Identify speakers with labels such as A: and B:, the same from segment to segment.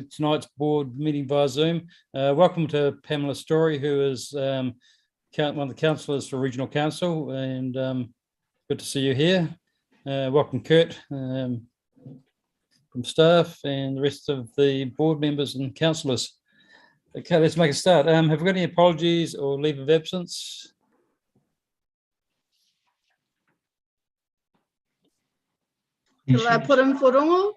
A: tonight's board meeting via Zoom. Welcome to Pamela Story, who is one of the councillors for Regional Council, and good to see you here. Welcome Kurt from staff and the rest of the board members and councillors. Okay, let's make a start. Have we got any apologies or leave of absence?
B: Shall I put in for Rongo?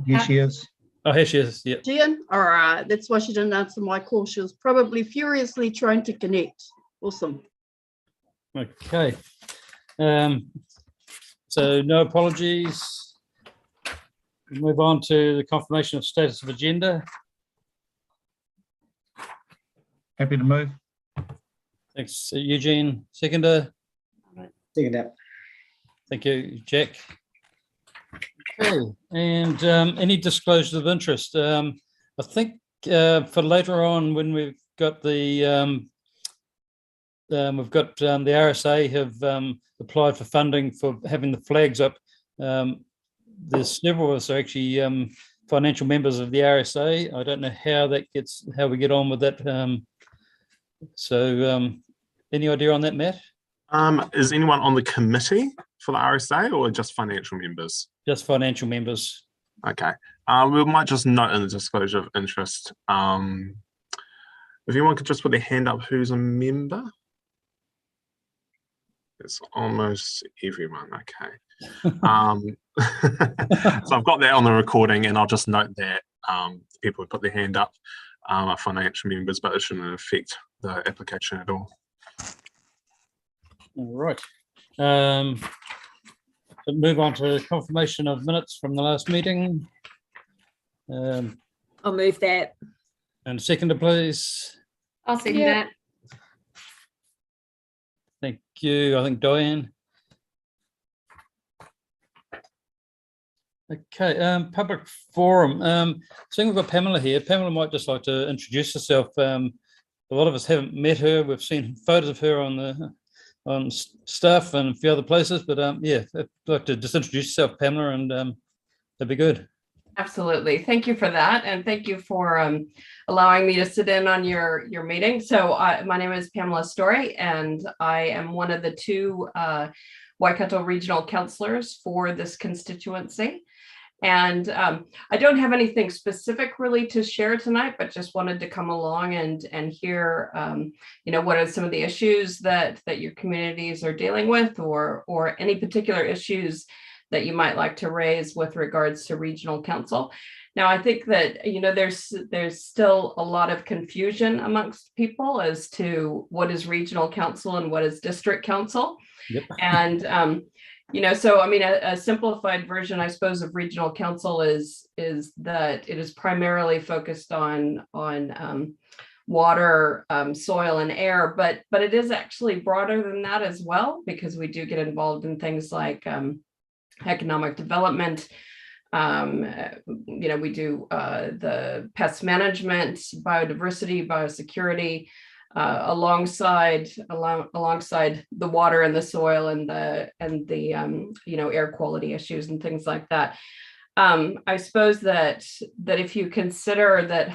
C: Here she is.
A: Oh, here she is. Yeah.
B: Jen? All right. That's why she didn't answer my call. She was probably furiously trying to connect. Awesome.
A: Okay. So no apologies. We'll move on to the confirmation of status of agenda.
C: Happy to move.
A: Thanks, Eugene. Seconder.
C: Second that.
A: Thank you, Jack. Okay, and any disclosures of interest? I think for later on, when we've got the RSA have applied for funding for having the flags up. There's several of us are actually financial members of the RSA. I don't know how we get on with that. Any idea on that, Matt?
D: Is anyone on the committee for the RSA or just financial members?
A: Just financial members.
D: Okay. We might just note in the disclosure of interest. If anyone could just put their hand up, who's a member? It's almost everyone. Okay. So I've got that on the recording, and I'll just note that people who put their hand up are financial members, but it shouldn't affect the application at all.
A: All right. Move on to confirmation of minutes from the last meeting.
E: I'll move that.
A: And seconder, please.
E: I'll second that.
A: Thank you. I think Diane. Okay, public forum. Seeing we've got Pamela here, Pamela might just like to introduce herself. A lot of us haven't met her. We've seen photos of her on stuff and a few other places, but yeah, I'd like to just introduce yourself, Pamela, and that'd be good.
F: Absolutely. Thank you for that. And thank you for allowing me to sit in on your meeting. So my name is Pamela Story, and I am one of the two Waikato regional councillors for this constituency. And I don't have anything specific really to share tonight, but just wanted to come along and hear, what are some of the issues that your communities are dealing with, or any particular issues that you might like to raise with regards to regional council. Now, I think that, there's still a lot of confusion amongst people as to what is regional council and what is district council.
A: Yep.
F: And, so, I mean, a simplified version, I suppose, of regional council is that it is primarily focused on water, soil, and air, but it is actually broader than that as well, because we do get involved in things like economic development. We do the pest management, biodiversity, biosecurity, alongside the water and the soil and the air quality issues and things like that. I suppose that if you consider that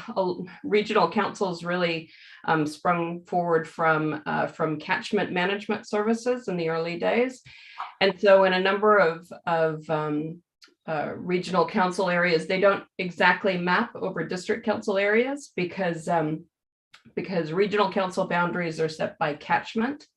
F: regional councils really sprung forward from catchment management services in the early days, and so in a number of regional council areas, they don't exactly map over district council areas because regional council boundaries are set by catchment.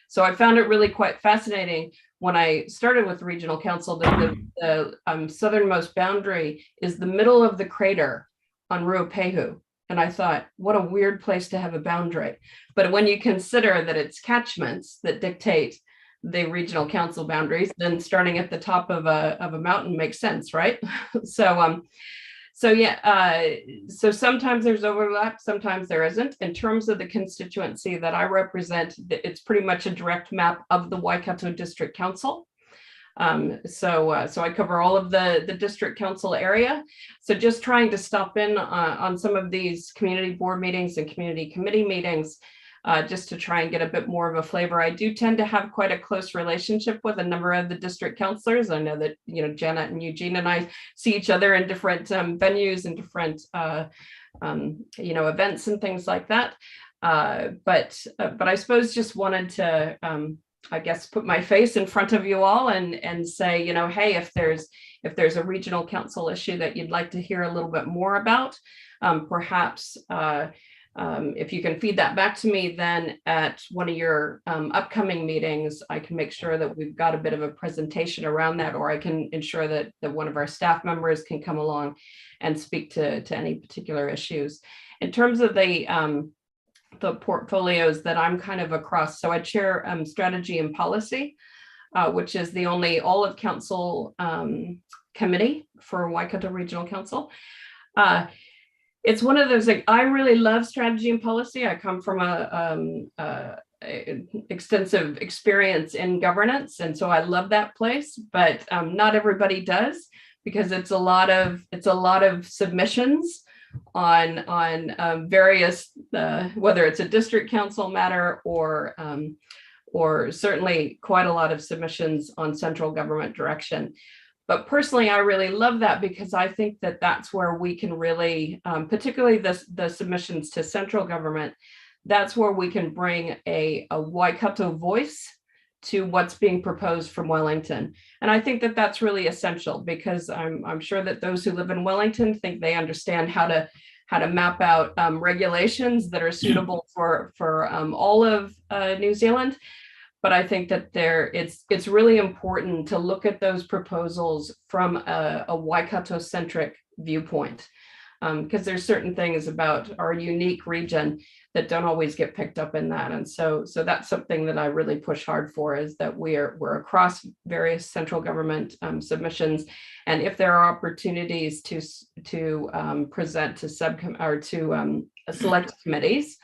F: So I found it really quite fascinating when I started with regional council that the southernmost boundary is the middle of the crater on Ruapehu. And I thought, what a weird place to have a boundary. But when you consider that it's catchments that dictate the regional council boundaries, then starting at the top of a mountain makes sense, right? So sometimes there's overlap, sometimes there isn't. In terms of the constituency that I represent, it's pretty much a direct map of the Waikato District Council. So I cover all of the district council area. So just trying to stop in on some of these community board meetings and community committee meetings just to try and get a bit more of a flavor. I do tend to have quite a close relationship with a number of the district councillors. I know that, Janet and Eugene and I see each other in different venues and different, events and things like that. But I suppose just wanted to, I guess, put my face in front of you all and say, hey, if there's a regional council issue that you'd like to hear a little bit more about, perhaps if you can feed that back to me, then at one of your upcoming meetings, I can make sure that we've got a bit of a presentation around that, or I can ensure that one of our staff members can come along and speak to any particular issues. In terms of the portfolios that I'm kind of across, so I chair strategy and policy, which is the only all of council committee for Waikato Regional Council. It's one of those, like, I really love strategy and policy. I come from a extensive experience in governance, and so I love that place. But not everybody does, because it's a lot of submissions on various, whether it's a district council matter or certainly quite a lot of submissions on central government direction. But personally, I really love that, because I think that that's where we can really, particularly the submissions to central government, that's where we can bring a Waikato voice to what's being proposed from Wellington. And I think that that's really essential, because I'm sure that those who live in Wellington think they understand how to map out regulations that are suitable for all of New Zealand. But I think that it's really important to look at those proposals from a Waikato-centric viewpoint, because there's certain things about our unique region that don't always get picked up in that. And so that's something that I really push hard for, is that we're across various central government submissions. And if there are opportunities to present to select committees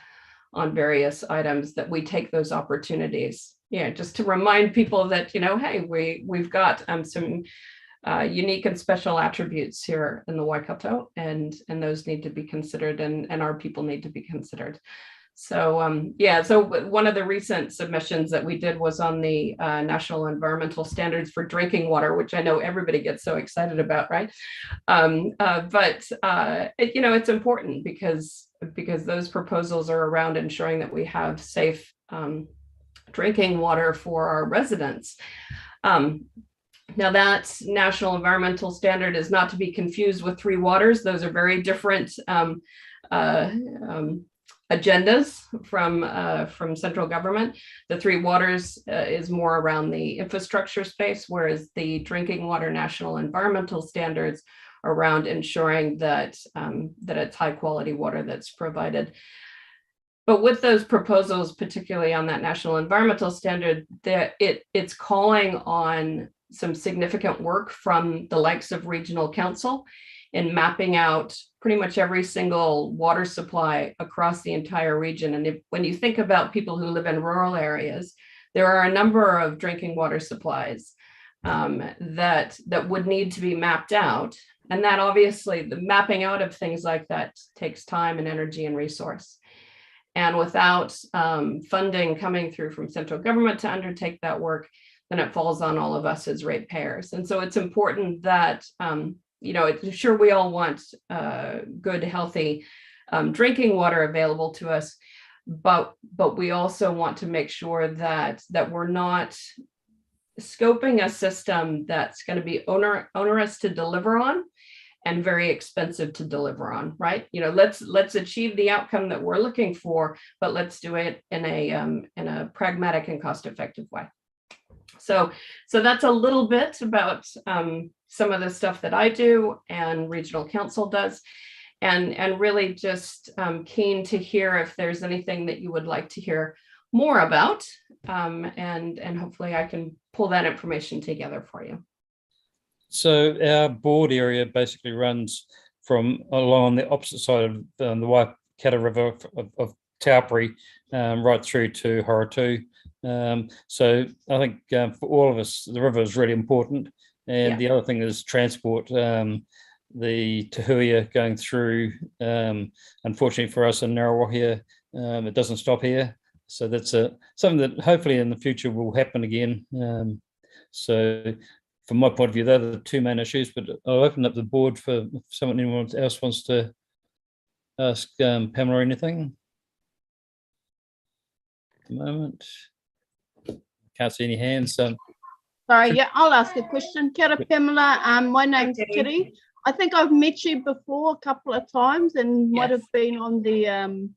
F: on various items, that we take those opportunities. Yeah, just to remind people that, hey, we've got some unique and special attributes here in the Waikato, and those need to be considered, and our people need to be considered. So so one of the recent submissions that we did was on the National Environmental Standards for Drinking Water, which I know everybody gets so excited about, right? It's important because those proposals are around ensuring that we have safe drinking water for our residents. Now, that National Environmental Standard is not to be confused with Three Waters. Those are very different agendas from central government. The Three Waters is more around the infrastructure space, whereas the Drinking Water National Environmental Standards are around ensuring that it's high quality water that's provided. But with those proposals, particularly on that National Environmental Standard, it's calling on some significant work from the likes of regional council in mapping out pretty much every single water supply across the entire region. And when you think about people who live in rural areas, there are a number of drinking water supplies that would need to be mapped out. And that obviously, the mapping out of things like that takes time and energy and resource. And without funding coming through from central government to undertake that work, then it falls on all of us as ratepayers. And so it's important that, sure, we all want good, healthy drinking water available to us, but we also want to make sure that we're not scoping a system that's going to be onerous to deliver on and very expensive to deliver on, right? Let's achieve the outcome that we're looking for, but let's do it in a pragmatic and cost-effective way. So that's a little bit about some of the stuff that I do and regional council does, and really just keen to hear if there's anything that you would like to hear more about, and hopefully I can pull that information together for you.
A: So our board area basically runs from along the opposite side of the Waikato River of Taupiri right through to Horatu. So I think for all of us, the river is really important. And the other thing is transport. The Tahuia going through, unfortunately for us in Ngaruawahia, it doesn't stop here. So that's something that hopefully in the future will happen again. So from my point of view, they're the two main issues, but I'll open up the board for if anyone else wants to ask Pamela anything. At the moment, can't see any hands.
B: Sorry, yeah, I'll ask a question. Kia ora, Pamela. My name's
F: Okay.
B: Kitty. I think I've met you before a couple of times and might
F: Yes.
B: have been on the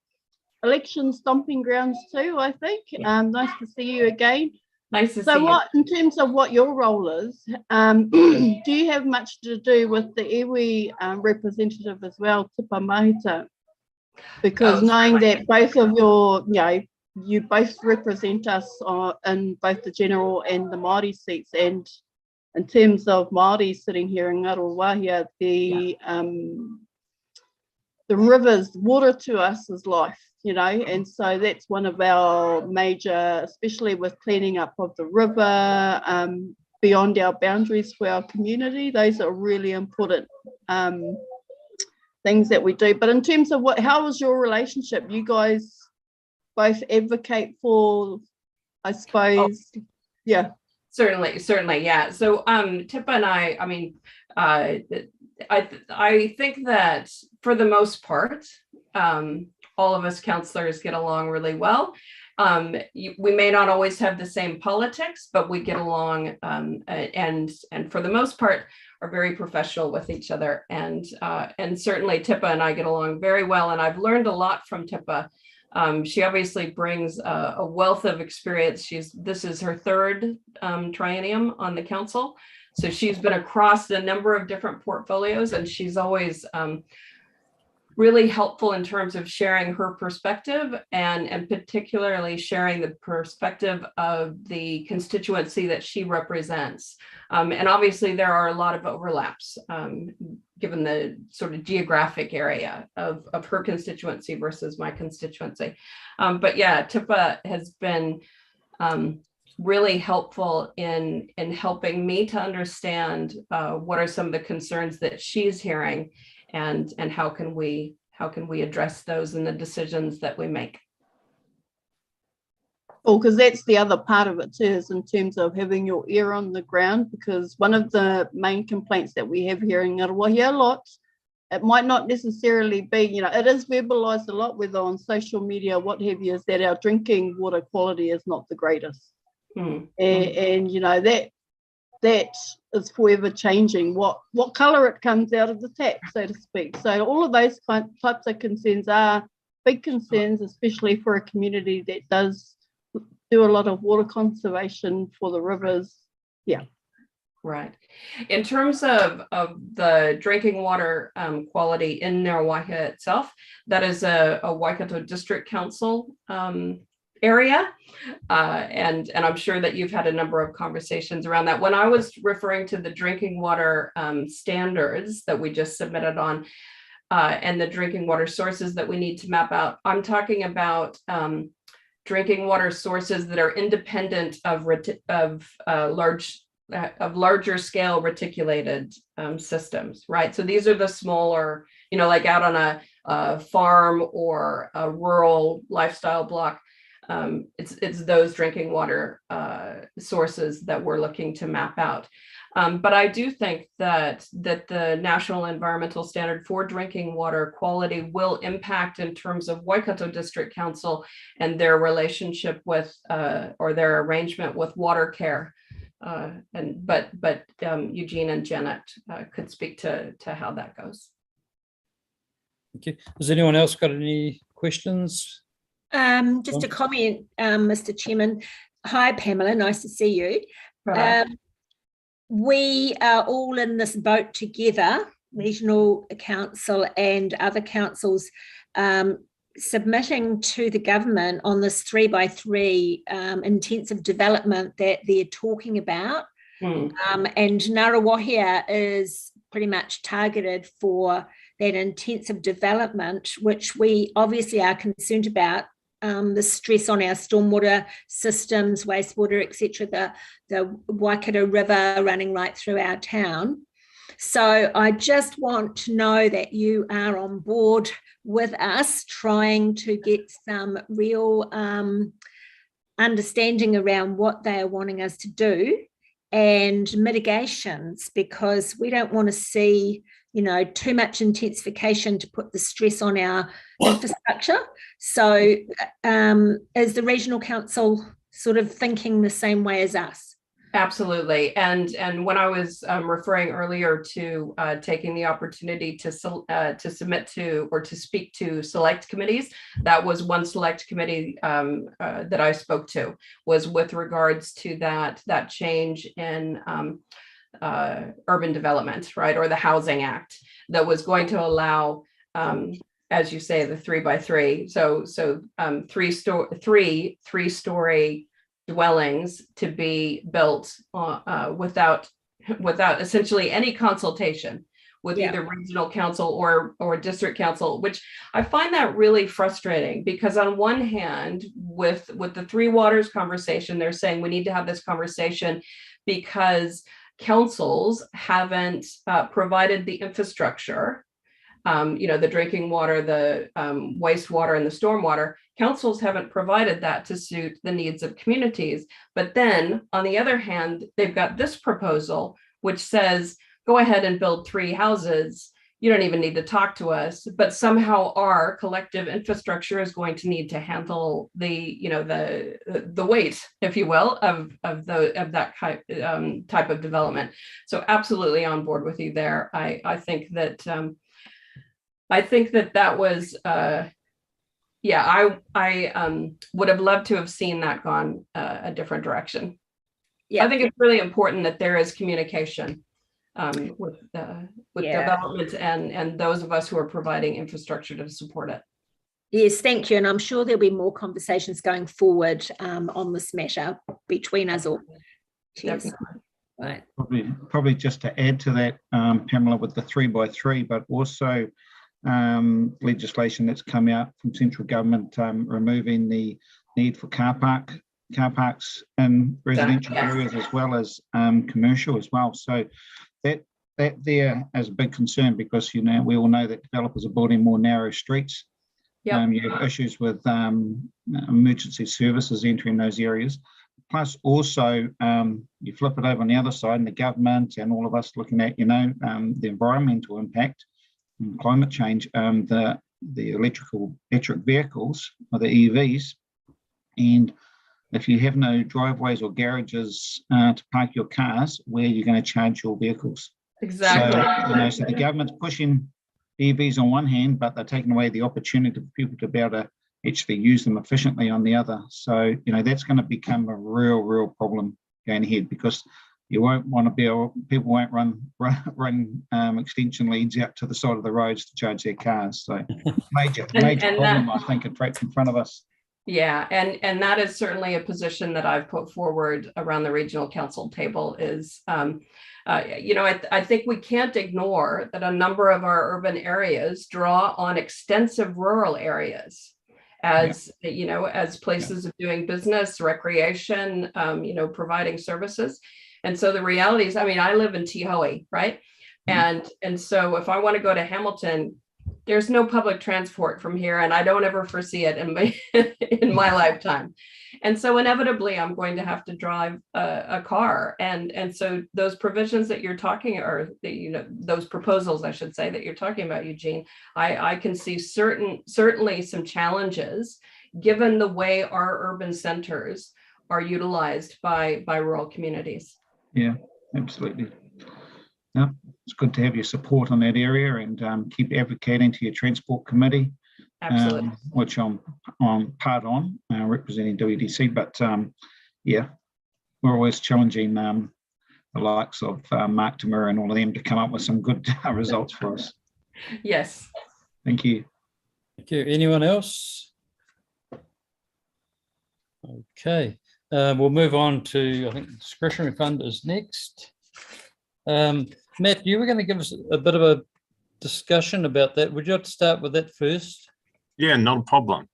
B: election stomping grounds too, I think. Nice to see you again.
F: Nice to see
B: So
F: you.
B: what, in terms of what your role is, do you have much to do with the iwi representative as well, Tipa Mahita? Because
F: Oh,
B: knowing
F: certainly.
B: that both of your, you both represent us in both the general and the Māori seats, and in terms of Māori sitting here in Ngaruawahia, the rivers, water to us is life, and so that's one of our major, especially with cleaning up of the river, beyond our boundaries for our community. Those are really important things that we do. But in terms of how was your relationship? You guys both advocate for, I suppose, yeah.
F: Certainly, yeah. So Tipa and I mean, I think that for the most part, all of us counselors get along really well. We may not always have the same politics, but we get along, and for the most part are very professional with each other. And certainly Tipa and I get along very well. And I've learned a lot from Tipa. She obviously brings a wealth of experience. This is her third triennium on the council. So she's been across a number of different portfolios, and she's always really helpful in terms of sharing her perspective, and particularly sharing the perspective of the constituency that she represents. And obviously there are a lot of overlaps given the sort of geographic area of her constituency versus my constituency. But yeah, Tipa has been really helpful in helping me to understand what are some of the concerns that she's hearing, and how can we address those in the decisions that we make.
B: Well, because that's the other part of it too, is in terms of having your ear on the ground, because one of the main complaints that we have here in Ngaruawahia a lot, it might not necessarily be, it is verbalized a lot, whether on social media, what have you, is that our drinking water quality is not the greatest. And that is forever changing, what color it comes out of the tap, so to speak. So all of those types of concerns are big concerns, especially for a community that does do a lot of water conservation for the rivers. Yeah.
F: Right. In terms of the drinking water quality in Ngaruawahia itself, that is a Waikato District Council area. And I'm sure that you've had a number of conversations around that. When I was referring to the drinking water standards that we just submitted on, and the drinking water sources that we need to map out, I'm talking about drinking water sources that are independent of larger scale reticulated systems, right? So these are the smaller, like out on a farm or a rural lifestyle block. It's those drinking water sources that we're looking to map out. But I do think that the National Environmental Standard for Drinking Water Quality will impact in terms of Waikato District Council and their relationship with or their arrangement with water care. But Eugene and Janet could speak to how that goes.
A: Okay. Has anyone else got any questions?
E: Just a comment, Mr. Chairman. Hi, Pamela. Nice to see you. We are all in this boat together, Regional Council and other councils, submitting to the government on this 3x3 intensive development that they're talking about. And Ngaruawahia is pretty much targeted for that intensive development, which we obviously are concerned about. The stress on our stormwater systems, wastewater, etc., the Waikato River running right through our town. So I just want to know that you are on board with us trying to get some real understanding around what they are wanting us to do and mitigations, because we don't want to see, you know, too much intensification to put the stress on our infrastructure. So is the regional council sort of thinking the same way as us?
F: Absolutely. And when I was referring earlier to taking the opportunity to submit to or to speak to select committees, that was one select committee that I spoke to, was with regards to that change in urban development, right, or the Housing Act, that was going to allow, as you say, the 3x3, so three-story dwellings to be built without essentially any consultation with either regional council or district council, which I find that really frustrating, because on one hand, with the Three Waters conversation, they're saying we need to have this conversation because councils haven't provided the infrastructure, the drinking water, the wastewater, and the stormwater. Councils haven't provided that to suit the needs of communities. But then on the other hand, they've got this proposal, which says, go ahead and build 3 houses. You don't even need to talk to us, but somehow our collective infrastructure is going to need to handle the weight, if you will, of that type of development. So absolutely on board with you there. I think that that was, I would have loved to have seen that gone a different direction. Yeah, I think it's really important that there is communication with development and those of us who are providing infrastructure to support it.
E: Yes, thank you. And I'm sure there'll be more conversations going forward on this matter between us all. Cheers. Right.
C: Probably just to add to that, Pamela, with the 3x3, but also legislation that's come out from central government removing the need for car parks in residential areas as well as commercial as well. So that there is a big concern, because we all know that developers are building more narrow streets. Yep. You have issues with emergency services entering those areas. Plus, also, you flip it over on the other side, and the government and all of us looking at, the environmental impact and climate change, the electric vehicles, or the EVs. And if you have no driveways or garages to park your cars, where you're going to charge your vehicles.
F: Exactly.
C: So the government's pushing EVs on one hand, but they're taking away the opportunity for people to be able to actually use them efficiently on the other. So, that's going to become a real problem going ahead, because you won't want to people won't run extension leads out to the side of the roads to charge their cars. So major problem, I think, in front of us.
F: Yeah, and that is certainly a position that I've put forward around the regional council table is, I think we can't ignore that a number of our urban areas draw on extensive rural areas as places of doing business, recreation, providing services. And so the reality is, I live in Tihoe, right? And so if I want to go to Hamilton, there's no public transport from here, and I don't ever foresee it in my lifetime. And so inevitably, I'm going to have to drive a car. And so those provisions that you're talking, or those proposals, I should say, that you're talking about, Eugene, I can see certainly some challenges given the way our urban centers are utilized by rural communities.
C: Yeah, absolutely. No, it's good to have your support on that area, and keep advocating to your transport committee, which I'm part on, representing WDC. But we're always challenging the likes of Mark Tamura and all of them to come up with some good results for us.
F: Yes.
C: Thank you.
A: Thank you. Anyone else? Okay. We'll move on to, I think, the discretionary fund is next. Matt, you were going to give us a bit of a discussion about that. Would you like to start with that first?
D: Yeah, not a problem.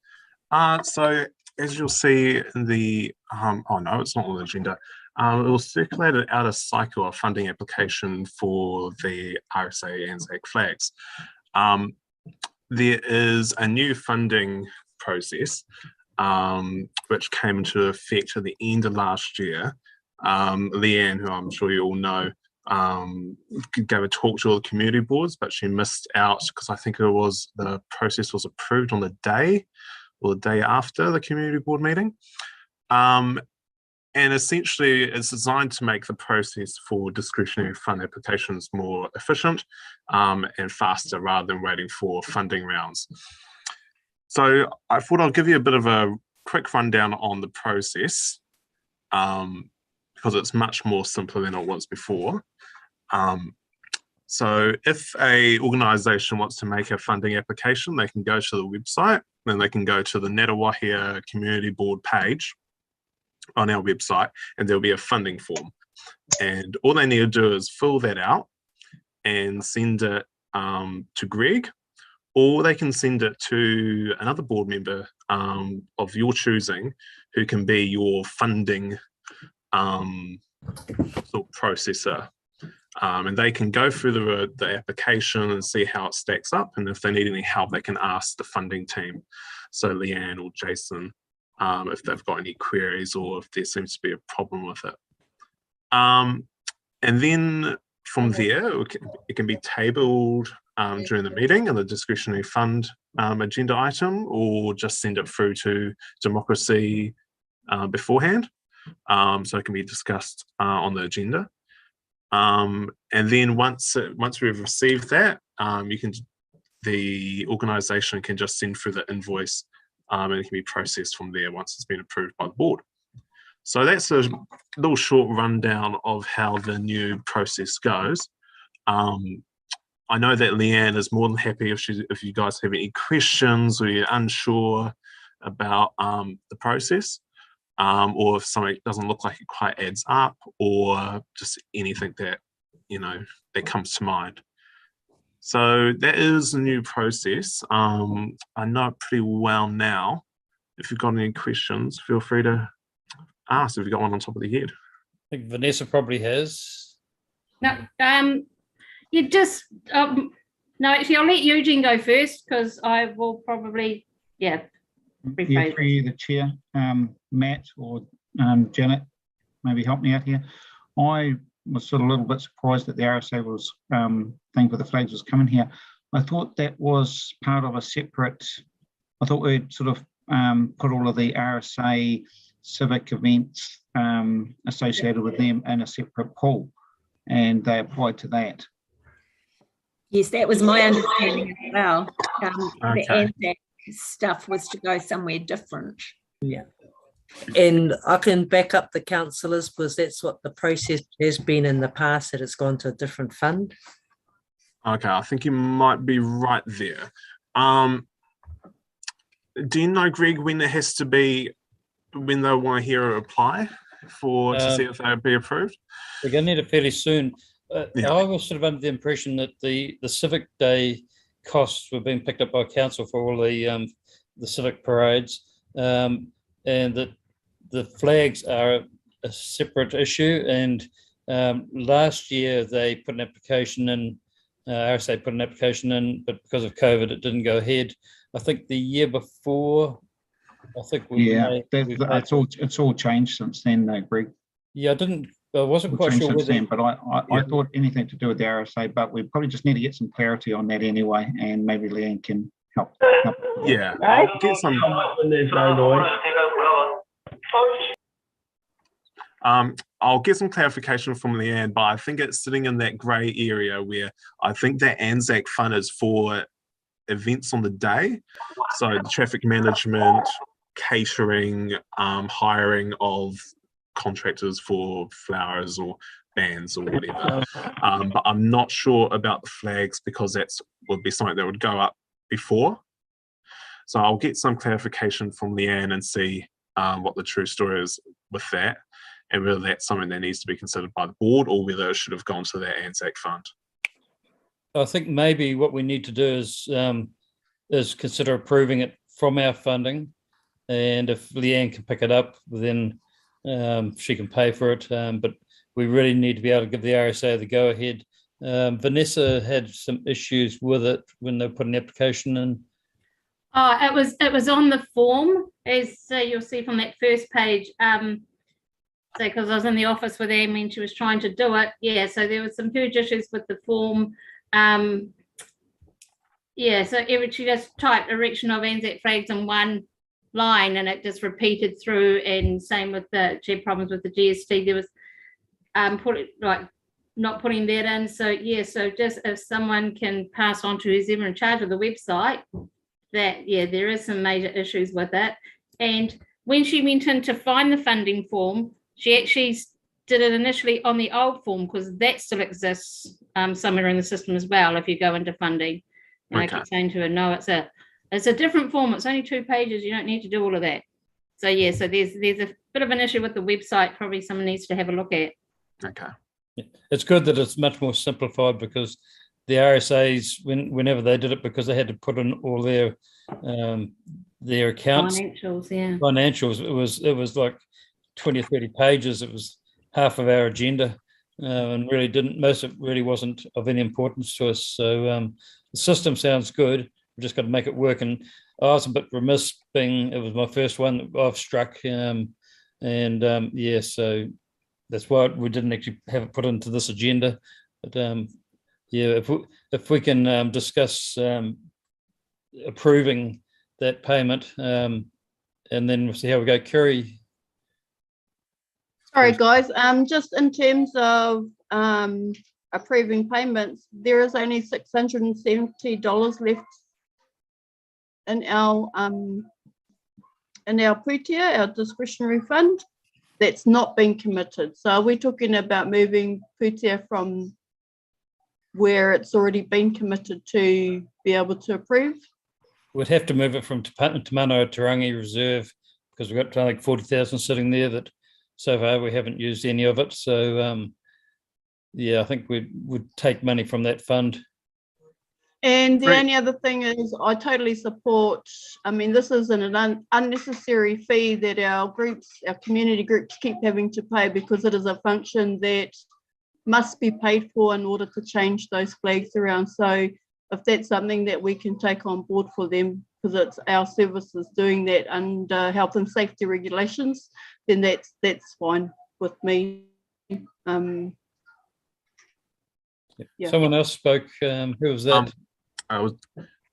D: So as you'll see in the, oh no, it's not on the agenda. It was circulated out a cycle of funding application for the RSA Anzac flags. There is a new funding process which came into effect at the end of last year. Leanne, who I'm sure you all know, gave a talk to all the community boards, but she missed out because I think the process was approved on the day or the day after the community board meeting. And essentially, it's designed to make the process for discretionary fund applications more efficient and faster rather than waiting for funding rounds. So I thought I'll give you a bit of a quick rundown on the process because it's much more simpler than it was before. So if a organisation wants to make a funding application, they can go to the website, then they can go to the Ngaruawahia Community Board page on our website, and there'll be a funding form. And all they need to do is fill that out and send it to Greg, or they can send it to another board member of your choosing, who can be your funding sort of processor. And they can go through the application and see how it stacks up. And if they need any help, they can ask the funding team. So Leanne or Jason, if they've got any queries or if there seems to be a problem with it. And then from there, it can be tabled during the meeting and the discretionary fund agenda item, or just send it through to democracy beforehand. So it can be discussed on the agenda. And then once we've received that, the organisation can just send through the invoice and it can be processed from there once it's been approved by the board. So that's a little short rundown of how the new process goes. I know that Leanne is more than happy if you guys have any questions or you're unsure about the process, or if something doesn't look like it quite adds up, or just anything that that comes to mind. So that is a new process. I know it pretty well now. If you've got any questions, feel free to ask if you've got one on top of the head.
A: I think Vanessa probably has.
G: No, you just no. Actually, I'll let Eugene go first because I will probably rephrase.
C: Through the chair, Matt or Janet, maybe help me out here. I was sort of a little bit surprised that the RSA was thing for the flags was coming here. I thought that was part of a separate. I thought we'd sort of put all of the RSA civic events associated with them in a separate pool, and they applied to that.
E: Yes, that was my understanding as well.
D: Okay.
E: The Anzac stuff was to go somewhere different.
H: Yeah. And I can back up the councillors because that's what the process has been in the past, that it's gone to a different fund.
D: Okay, I think you might be right there. Do you know, Greg, when there has to be, when they want to hear a reply to see if they'll be approved?
A: We're going to need it fairly soon.
D: Yeah.
A: I was sort of under the impression that the Civic Day costs were being picked up by council for all the civic parades, and that the flags are a separate issue. And last year they put an application in, RSA put an application in, but because of COVID, it didn't go ahead. I think the year before,
C: it's all changed since then, Greg.
A: Yeah, I wasn't quite sure whether.
C: Then, but I thought anything to do with the RSA, but we probably just need to get some clarity on that anyway, and maybe Leanne can help.
D: Yeah, I'll get some. I'll get some clarification from Leanne, but I think it's sitting in that grey area where I think that Anzac Fund is for events on the day. So the traffic management, catering, hiring of contractors for flowers or bands or whatever. But I'm not sure about the flags because that's would be something that would go up before. So I'll get some clarification from Leanne and see what the true story is with that, and whether that's something that needs to be considered by the board or whether it should have gone to that Anzac Fund.
A: I think maybe what we need to do is consider approving it from our funding, and if Leanne can pick it up, then she can pay for it, but we really need to be able to give the RSA the go ahead. Vanessa had some issues with it when they put an application in.
G: Oh, it was on the form, as you'll see from that first page. So because I was in the office with Anne when she was trying to do it. Yeah, so there was some huge issues with the form. Yeah, so she just typed erection of Anzac flags in one line and it just repeated through, and same with she had problems with the GST. There was not putting that in. So yeah, so just if someone can pass on to who's ever in charge of the website, that yeah, there is some major issues with it. And when she went in to find the funding form, she actually did it initially on the old form, because that still exists somewhere in the system as well if you go into funding. And I keep saying to her, no, it's a different form. It's only 2 pages. You don't need to do all of that. So yeah, so there's a bit of an issue with the website. Probably someone needs to have a look at.
D: Okay.
A: It's good that it's much more simplified, because the RSAs, whenever they did it, because they had to put in all their accounts, financials, it was like 20 or 30 pages. It was half of our agenda, and really most of it really wasn't of any importance to us. So the system sounds good. We've just got to make it work. And I was a bit remiss, being it was my first one that I've struck, yeah, so that's why we didn't actually have it put into this agenda. But yeah, if we can discuss approving that payment, and then we'll see how we go. Kerry.
B: Sorry, guys. Just in terms of approving payments, there is only $670 left in our PUTIA, our discretionary fund, that's not been committed. So are we talking about moving PUTIA from where it's already been committed to be able to approve?
A: We'd have to move it from Te Manawa Tarangi Reserve, because we've got like 40,000 sitting there that so far we haven't used any of it. So yeah, I think we would take money from that fund.
B: And the only other thing is, I totally support, I mean, this is an unnecessary fee that our community groups keep having to pay, because it is a function that must be paid for in order to change those flags around. So if that's something that we can take on board for them, because it's our services doing that under health and safety regulations, then that's fine with me. Yeah.
A: Someone else spoke. Who was that?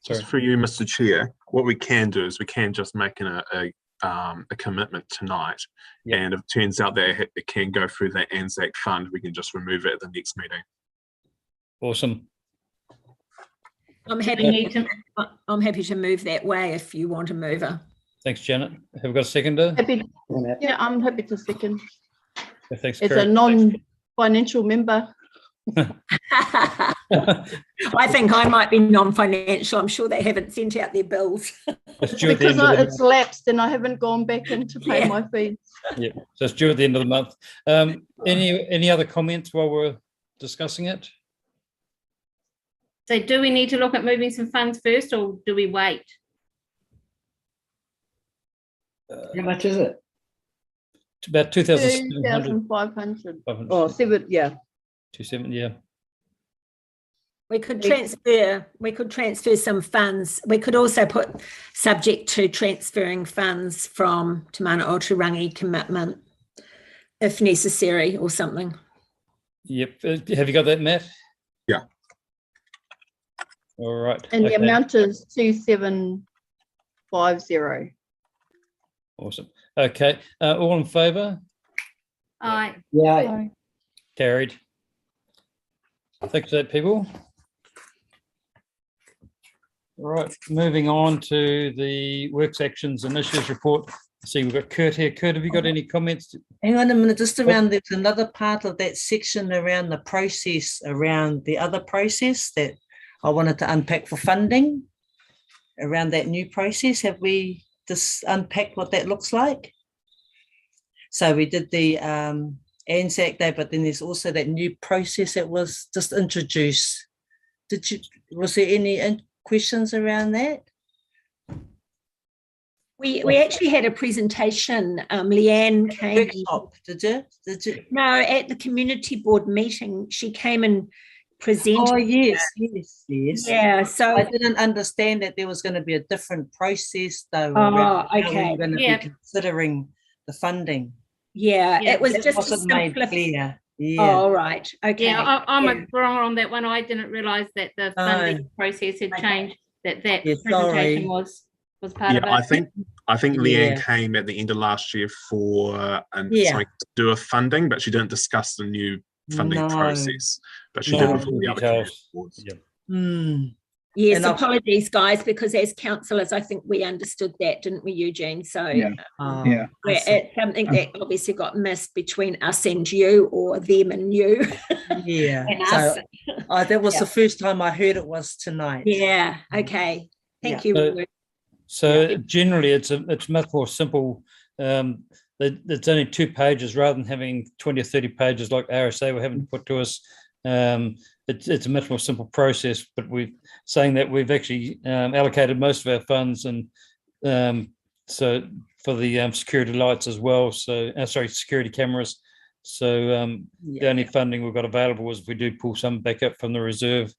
D: Just for you, Mr. Chair. What we can do is we can just make a commitment tonight, and if it turns out that it can go through that Anzac fund, we can just remove it at the next meeting.
A: Awesome.
E: I'm happy to move that way if you want a mover.
A: Thanks, Janet. Have we got a seconder?
B: Yeah, I'm happy to second.
A: Yeah, thanks,
B: as a non-financial member.
E: I think I might be non-financial. I'm sure they haven't sent out their bills.
B: Because it's lapsed and I haven't gone back in to pay my fees.
A: Yeah, so it's due at the end of the month. Any other comments while we're discussing it?
G: So do we need to look at moving some funds first, or do we wait?
I: How much is it?
A: It's about
B: 2,500. Oh, 7, yeah.
A: 2,700, yeah.
E: We could transfer some funds. We could also put subject to transferring funds from Te Manawa Tarangi commitment if necessary or something.
A: Yep. Have you got that, Matt?
D: Yeah.
A: All right.
B: And the amount is 2,750.
A: Awesome. Okay. All in favour?
G: Aye.
I: Yeah.
A: Carried. Thanks for that, people. All right, moving on to the Works Actions and Issues report. See, we've got Kurt here. Kurt, have you got any comments?
H: Hang on a minute, just around, there's another part of that section around the process, around the other process that I wanted to unpack for funding, around that new process. Have we just unpacked what that looks like? So we did the Anzac Day, but then there's also that new process that was just introduced. Was there any questions around that?
E: We actually had a presentation. Leanne came.
H: Workshop, did you?
E: No, at the community board meeting, she came and presented.
H: Oh, yes.
E: Yeah, so
H: I didn't understand that there was going to be a different process though.
E: Oh,
H: around how we
E: okay.
H: were going to
G: Yeah.
H: be considering the funding.
E: yeah,
G: Yeah,
E: it was
H: That
E: just a
H: wasn't made
E: simplify.
H: clear.
E: Oh,
H: Yeah.
E: all right. Okay.
G: Yeah, I'm
E: Yeah.
G: a grower on that one. I didn't realise that the funding process had
E: Okay.
G: changed, that
H: Yeah,
G: presentation
H: sorry.
G: was part
D: Yeah,
G: of it.
D: I think Leanne
H: Yeah.
D: came at the end of last year for
H: Yeah.
D: something to do with funding, but she didn't discuss the new funding
H: No.
D: process. But she
A: No,
D: did
H: No.
D: with all the other
A: details.
D: community boards.
A: Yeah.
H: Mm.
E: Yes,
H: And I've-
E: apologies, guys, because as councillors, I think we understood that, didn't we, Eugene? So
C: Yeah. Yeah.
E: it's something that obviously got missed between us and you, or them and you.
H: Yeah.
E: And
H: So
E: us.
H: that was
E: Yeah.
H: the first time I heard it was tonight.
E: Yeah. Okay. Thank
H: Yeah.
E: you.
A: So-
E: Roy.
A: So generally, it's much more simple. It's only 2 pages rather than having 20 or 30 pages like RSA were having to put to us. It's a much more simple process, but we're saying that we've actually allocated most of our funds, and so for the security lights as well. So security cameras. So the only funding we've got available is if we do pull some back up from the reserve.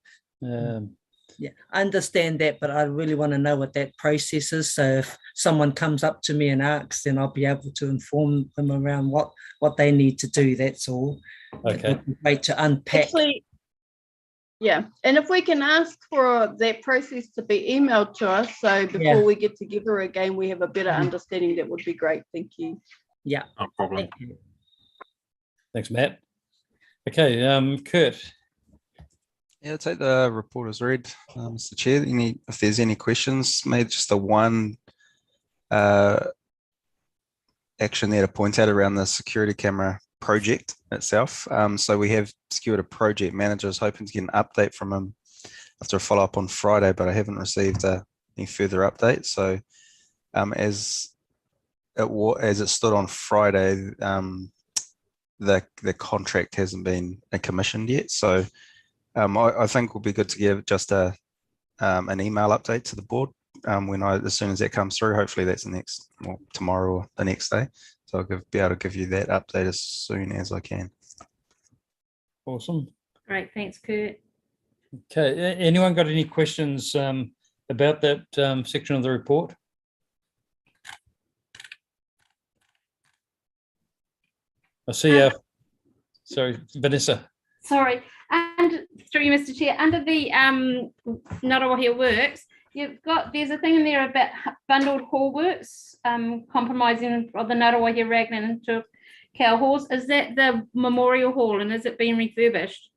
H: Yeah, I understand that, but I really want to know what that process is. So if someone comes up to me and asks, then I'll be able to inform them around what they need to do. That's all.
A: Okay.
H: It would be great to unpack.
B: Actually, yeah, and if we can ask for that process to be emailed to us, so before
H: Yeah.
B: we get together again, we have a better
H: Mhm.
B: understanding, that would be great. Thank you.
H: Yeah.
D: No problem.
H: Thank you.
A: Thanks, Matt. Okay, Kurt.
J: Yeah, I'll take the report as read, Mr. Chair. If there's any questions, maybe just the one action there to point out around the security camera project itself. So we have secured a project manager. I was hoping to get an update from him after a follow-up on Friday, but I haven't received any further update. So as it stood on Friday, the contract hasn't been commissioned yet. So I think it would be good to give just an email update to the board as soon as that comes through. Hopefully that's tomorrow or the next day. So I'll be able to give you that update as soon as I can.
A: Awesome.
G: Great, thanks, Kurt.
A: Okay, anyone got any questions about that section of the report? I see. Sorry, Vanessa.
G: Sorry, and through you, Mr. Chair, under the Ngaruawahia works, there's a thing in there about bundled hall works, compromising of the Ngaruawahia Raglan into Cow Halls. Is that the memorial hall, and is it being refurbished?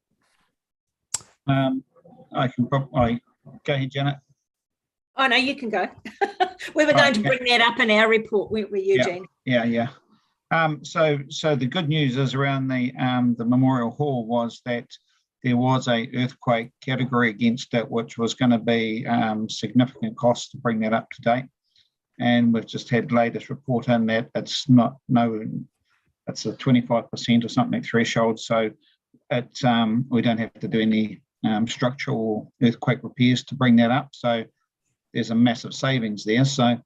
C: I can probably go ahead, Janet.
E: Oh, no, you can go. We were going to bring that up in our report, weren't we, Eugene?
C: Yeah. So the good news is around the Memorial Hall was that there was a earthquake category against it, which was going to be significant cost to bring that up to date. And we've just had latest report in that it's a 25% or something threshold. So we don't have to do any structural earthquake repairs to bring that up. So there's a massive savings there. So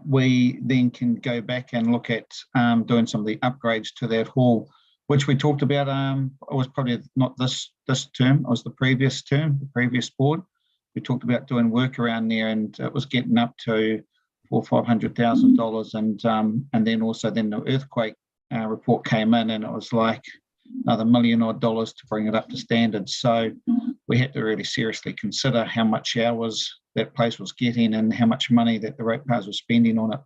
C: we then can go back and look at doing some of the upgrades to that hall, which we talked about. It was probably not this term, it was the previous term, the previous board. We talked about doing work around there, and it was getting up to $400,000 or $500,000. And then also the earthquake report came in, and it was like another $1 million odd to bring it up to standard. So we had to really seriously consider how much hours that place was getting and how much money that the ratepayers were spending on it.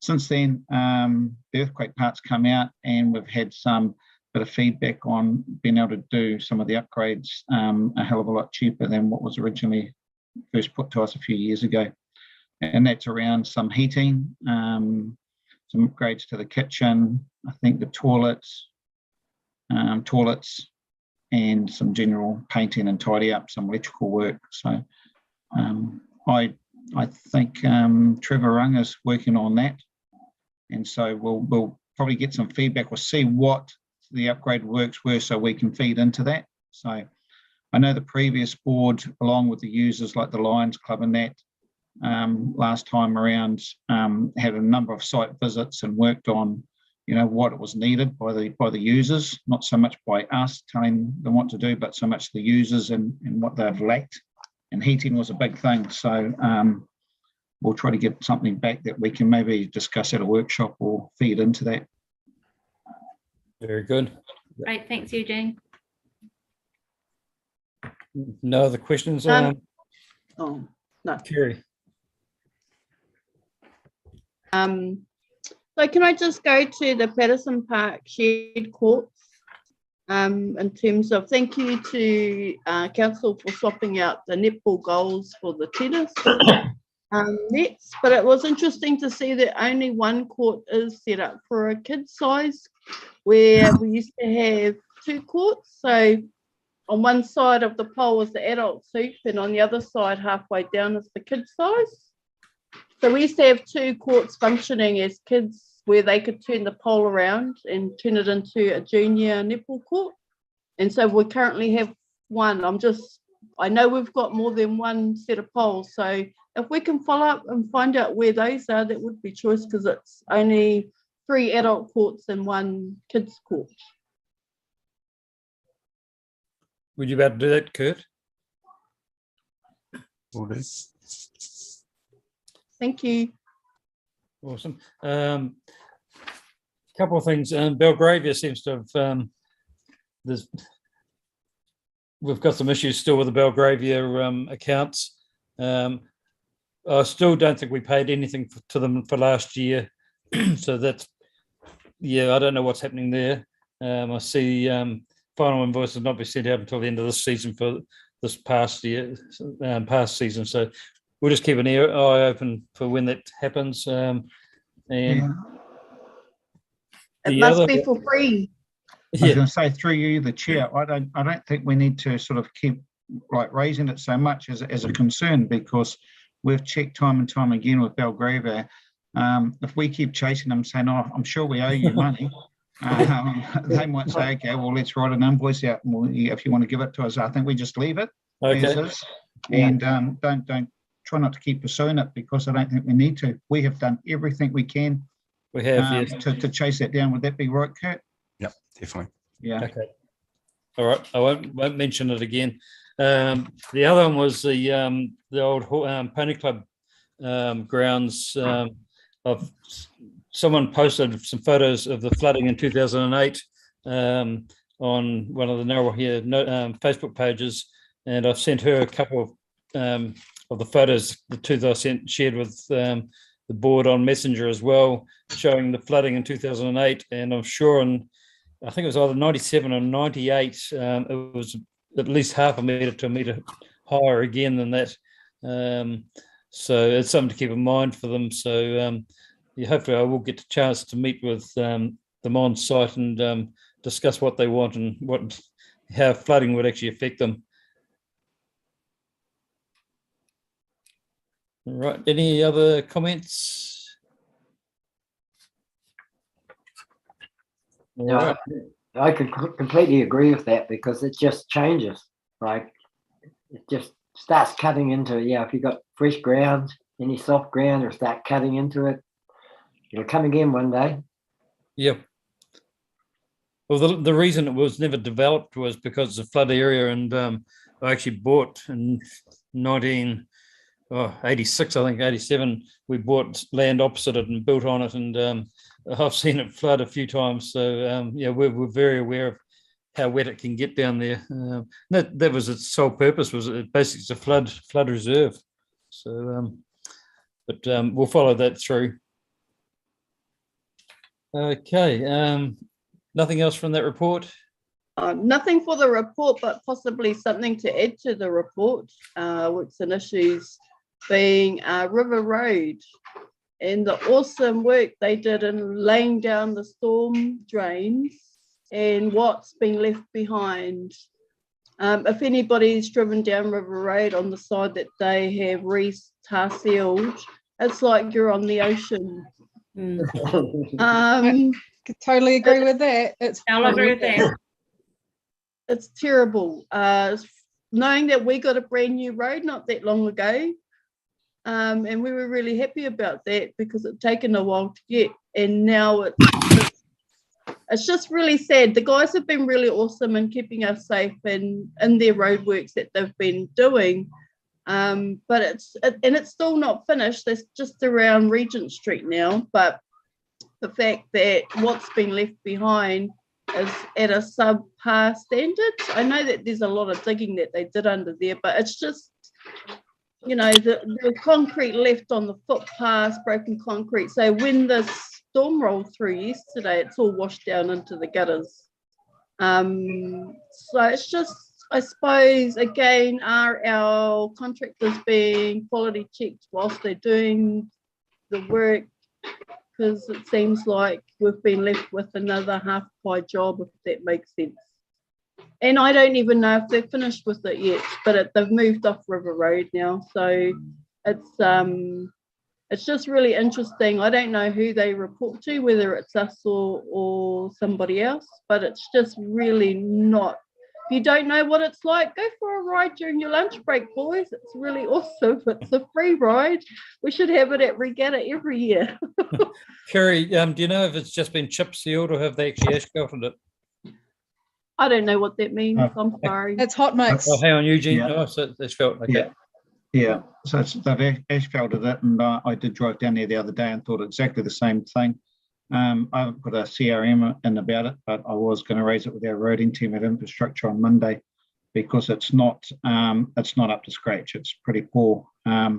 C: Since then, the earthquake part's come out, and we've had some bit of feedback on being able to do some of the upgrades a hell of a lot cheaper than what was originally first put to us a few years ago. And that's around some heating, some upgrades to the kitchen, I think the toilets, and some general painting and tidy up, some electrical work. So I think Trevor Rung is working on that, and so we'll probably get some feedback. We'll see what the upgrade works were, so we can feed into that. So I know the previous board, along with the users like the Lions Club and that, last time around, had a number of site visits and worked on, what it was needed by the users, not so much by us telling them what to do, but so much the users and what they've lacked. And heating was a big thing. So we'll try to get something back that we can maybe discuss at a workshop or feed into that.
A: Very good.
G: Great, thanks, Eugene.
A: No other questions?
B: Oh, no.
A: Kerry.
B: So can I just go to the Patterson Park shared courts in terms of thank you to council for swapping out the netball goals for the tennis nets, but it was interesting to see that only one court is set up for a kid size, where we used to have 2 courts. So on one side of the pole is the adult hoop, and on the other side, halfway down, is the kid size. So we used to have 2 courts functioning as kids, where they could turn the pole around and turn it into a junior netball court. And so we currently have 1. I know we've got more than 1 set of poles. So if we can follow up and find out where those are, that would be choice, because it's only 3 adult courts and 1 kids court.
A: Would you be able to do that, Kurt?
J: Will do.
B: Thank you.
A: Awesome. Couple of things. Belgravia seems to have we've got some issues still with the Belgravia accounts. I still don't think we paid anything to them for last year. So that's, I don't know what's happening there. I see final invoice has not been sent out until the end of this season for this past season. So we'll just keep an eye open for when that happens.
B: It must be for free.
C: I was going to say, through you, the chair, I don't think we need to sort of keep raising it so much as a concern, because we've checked time and time again with Belgravia. If we keep chasing them saying, "Oh, I'm sure we owe you money," they might say, "Okay, well, let's write an invoice out. If you want to give it to us." I think we just leave it as is, and don't try not to keep pursuing it, because I don't think we need to. We have done everything we can.
A: We have,
C: to chase that down. Would that be right, Kurt?
J: Yep, definitely.
C: Yeah.
A: Okay. All right. I won't mention it again. The other one was the old Pony Club grounds. Of someone posted some photos of the flooding in 2008 on one of the Ngaruawahia Facebook pages, and I've sent her a couple of the photos, the 2 that I shared with the board on Messenger as well, showing the flooding in 2008. And I'm sure I think it was either 97 or 98, it was at least half a metre to a metre higher again than that. So it's something to keep in mind for them. So hopefully I will get the chance to meet with them on site and discuss what they want and how flooding would actually affect them. All right. Any other comments? All right.
I: I could completely agree with that, because it just changes. Like, it just starts cutting into it. If you've got fresh ground, any soft ground, or start cutting into it, it'll come again one day.
A: Yeah. Well, the reason it was never developed was because it's a flood area, and I actually bought in 86, I think 87, we bought land opposite it and built on it, and I've seen it flood a few times. So we're very aware of how wet it can get down there. That was its sole purpose, was it basically it's a flood reserve. So but we'll follow that through. Okay, nothing else from that report?
B: Nothing for the report, but possibly something to add to the report, with some issues being River Road and the awesome work they did in laying down the storm drains and what's been left behind. If anybody's driven down River Road on the side that they have tar sealed, it's like you're on the ocean.
K: I could totally agree with that.
G: I'll agree with that.
B: It's terrible. Knowing that we got a brand new road not that long ago, And we were really happy about that because it's taken a while to get, and now it's just really sad. The guys have been really awesome in keeping us safe and in their roadworks that they've been doing. But it's still not finished. It's just around Regent Street now. But the fact that what's been left behind is at a subpar standard. I know that there's a lot of digging that they did under there, but it's just, you know, the concrete left on the footpath, broken concrete. So when the storm rolled through yesterday, it's all washed down into the gutters. So it's just, I suppose, again, are our contractors being quality checked whilst they're doing the work? Because it seems like we've been left with another half-pie job, if that makes sense. And I don't even know if they're finished with it yet, but they've moved off River Road now. So it's just really interesting. I don't know who they report to, whether it's us or somebody else, but it's just really not. If you don't know what it's like, go for a ride during your lunch break, boys. It's really awesome. It's a free ride. We should have it at Regatta every year.
A: Kerry, do you know if it's just been chip sealed or have they actually asphalted it?
B: I don't know what that means. I'm sorry.
K: It's hot mix.
A: Oh, hang on, Eugene.
C: Yeah.
A: Oh, so it's felt okay.
C: Yeah. So they've asphalted it, and I did drive down there the other day and thought exactly the same thing. I haven't put a CRM in about it, but I was going to raise it with our roading team at infrastructure on Monday because it's not up to scratch. It's pretty poor. I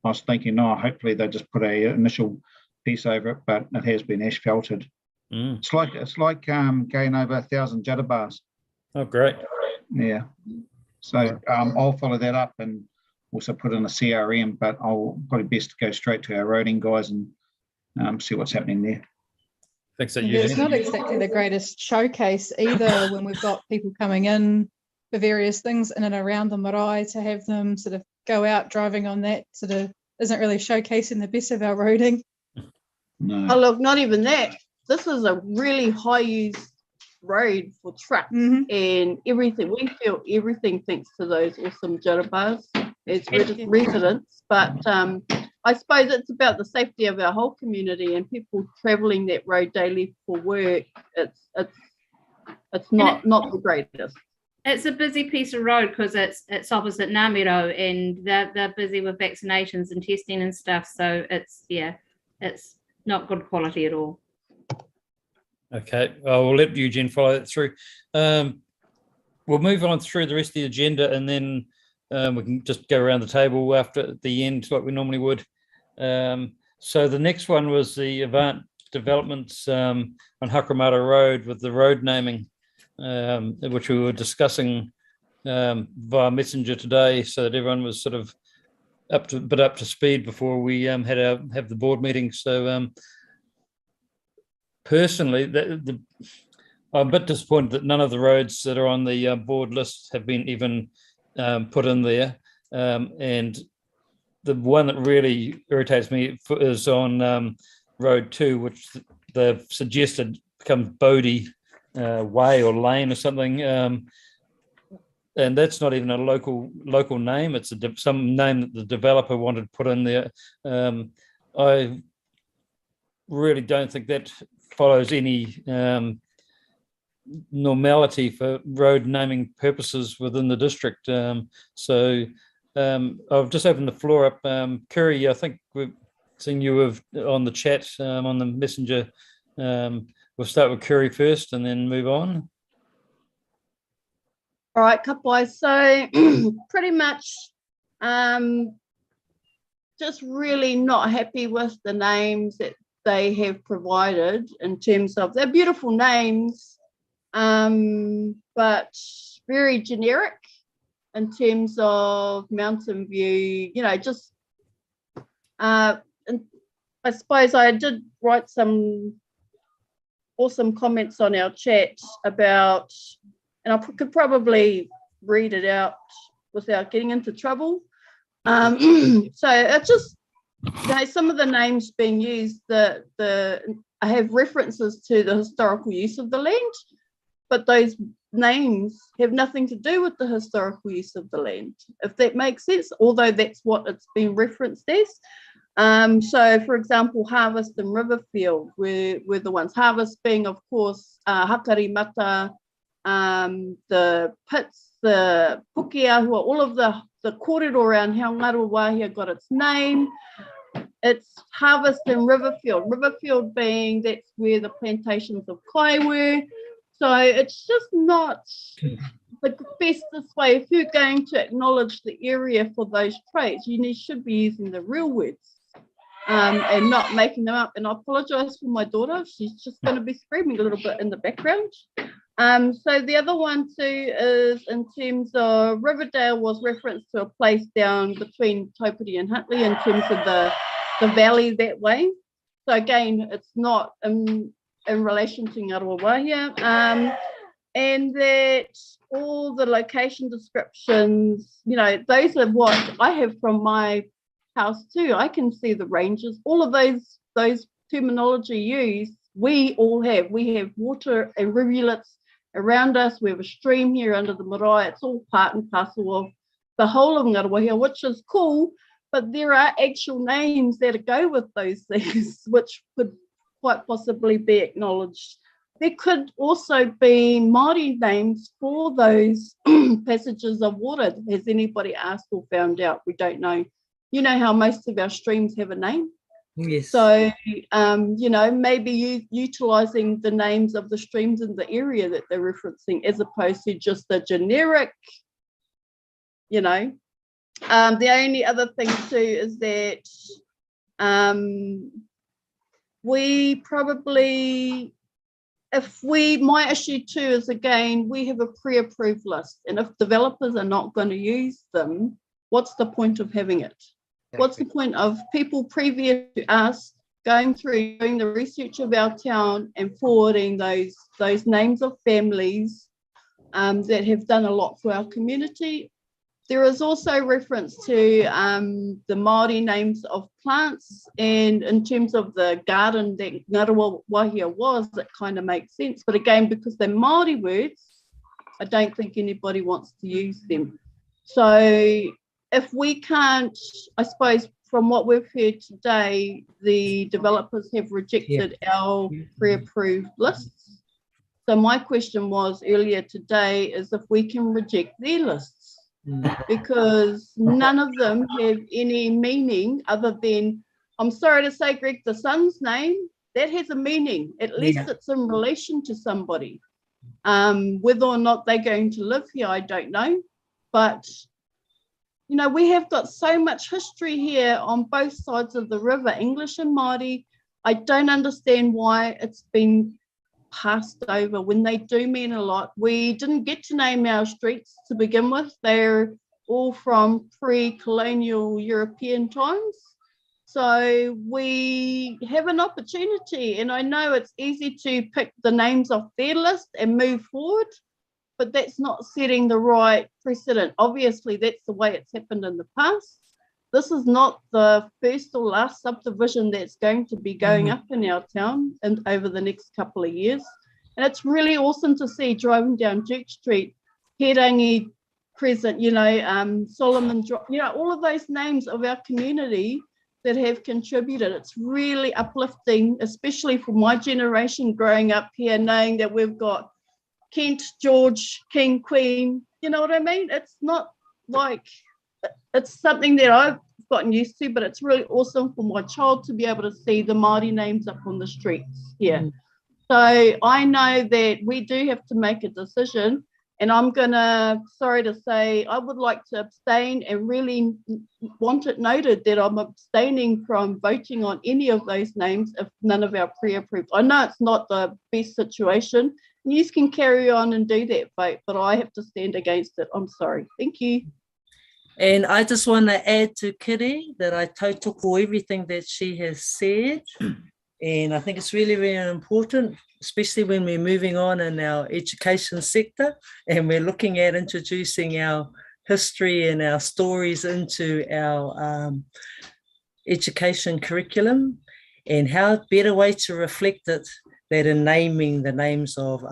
C: was thinking, hopefully they just put a initial piece over it, but it has been asphalted. It's like going over 1,000 judder bars.
A: Oh, great.
C: Yeah. So I'll follow that up and also put in a CRM, but I'll probably best to go straight to our roading guys and see what's happening there.
A: Thanks, that
K: Yeah, it's
A: Eugene.
K: not exactly the greatest showcase either when we've got people coming in for various things in and around the marae, to have them sort of go out driving on that sort of isn't really showcasing the best of our roading.
C: No.
B: Oh, look, not even that. This is a really high use road for trucks and everything. We feel everything thanks to those awesome judder bars as residents. But I suppose it's about the safety of our whole community and people travelling that road daily for work. It's not the greatest.
G: It's a busy piece of road because it's opposite Ngāmiro, and they're busy with vaccinations and testing and stuff. So it's not good quality at all.
A: Okay, we'll let Eugene follow that through. We'll move on through the rest of the agenda, and then we can just go around the table after the end like we normally would. So the next one was the Avant developments on Hakamata Road with the road naming, which we were discussing via Messenger today, so that everyone was sort of up to speed before we have the board meeting. So personally, I'm a bit disappointed that none of the roads that are on the board list have been even put in there. And the one that really irritates me is on Road 2, which they've suggested becomes Bodie Way or Lane or something. And that's not even a local name. It's some name that the developer wanted to put in there. I really don't think that follows any normality for road naming purposes within the district. So I've just opened the floor up. Kerry, I think we've seen you on the chat on the messenger. We'll start with Kerry first and then move on.
B: All right, Kapai. So pretty much just really not happy with the names that they have provided in terms of they're beautiful names, but very generic in terms of Mountain View, just and I suppose I did write some awesome comments on our chat about, and I could probably read it out without getting into trouble. So it's just, some of the names being used, I have references to the historical use of the land, but those names have nothing to do with the historical use of the land, if that makes sense, although that's what it's been referenced as. So, for example, Harvest and Riverfield were the ones. Harvest being, of course, Hakarimata, the pits, the Pukeahua, all of the kōrero around how Ngaruawahia got its name. It's Harvest and Riverfield. Riverfield being, that's where the plantations of kai were. So it's just not the bestest way. If you're going to acknowledge the area for those traits, you should be using the real words and not making them up. And I apologize for my daughter. She's just going to be screaming a little bit in the background. So the other one too is in terms of Riverdale was referenced to a place down between Taupiti and Huntly in terms of the valley that way. So again, it's not in relation to Ngaruawahia. And that all the location descriptions, those are what I have from my house too. I can see the ranges, all of those terminology used, we all have. We have water and rivulets around us. We have a stream here under the marae. It's all part and parcel of the whole of Ngaruawahia, which is cool, but there are actual names that go with those things, which could quite possibly be acknowledged. There could also be Māori names for those passages of water. Has anybody asked or found out? We don't know. You know how most of our streams have a name?
H: Yes.
B: So, maybe utilising the names of the streams in the area that they're referencing as opposed to just the generic, The only other thing too is that we probably, my issue too is, again, we have a pre-approved list, and if developers are not going to use them, what's the point of having it? What's the point of people previous to us going through, doing the research of our town and forwarding those names of families that have done a lot for our community? There is also reference to the Māori names of plants, and in terms of the garden that Ngaruawahia was, it kind of makes sense. But again, because they're Māori words, I don't think anybody wants to use them. So if we can't, I suppose from what we've heard today, the developers have rejected our pre-approved lists. So my question was earlier today is if we can reject their lists, because none of them have any meaning other than, I'm sorry to say, Greg, the son's name, that has a meaning. At least it's in relation to somebody. Whether or not they're going to live here, I don't know. But we have got so much history here on both sides of the river, English and Māori. I don't understand why it's been passed over when they do mean a lot. We didn't get to name our streets to begin with. They're all from pre-colonial European times. So we have an opportunity, and I know it's easy to pick the names off their list and move forward, but that's not setting the right precedent. Obviously, that's the way it's happened in the past. This is not the first or last subdivision that's going to be going up in our town and over the next couple of years. And it's really awesome to see driving down Duke Street, Herangi Crescent, Solomon Drive, all of those names of our community that have contributed. It's really uplifting, especially for my generation growing up here, knowing that we've got Kent, George, King, Queen, you know what I mean? It's not like, it's something that I've gotten used to, but it's really awesome for my child to be able to see the Māori names up on the streets here. So I know that we do have to make a decision, and I'm gonna, sorry to say, I would like to abstain and really want it noted that I'm abstaining from voting on any of those names if none of our pre-approved. I know it's not the best situation. You can carry on and do that vote, but I have to stand against it. I'm sorry. Thank you.
H: And I just want to add to Kiri that I tautoko everything that she has said. And I think it's really, really important, especially when we're moving on in our education sector and we're looking at introducing our history and our stories into our education curriculum, and how better way to reflect it that in naming the names of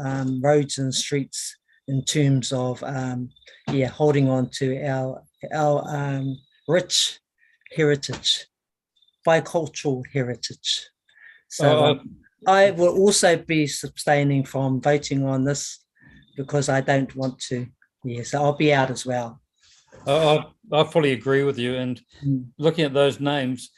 H: roads and streets in terms of holding on to our rich heritage, bicultural heritage. So I will also be abstaining from voting on this because I don't want to. So I'll be out as well.
A: I fully agree with you. And looking at those names,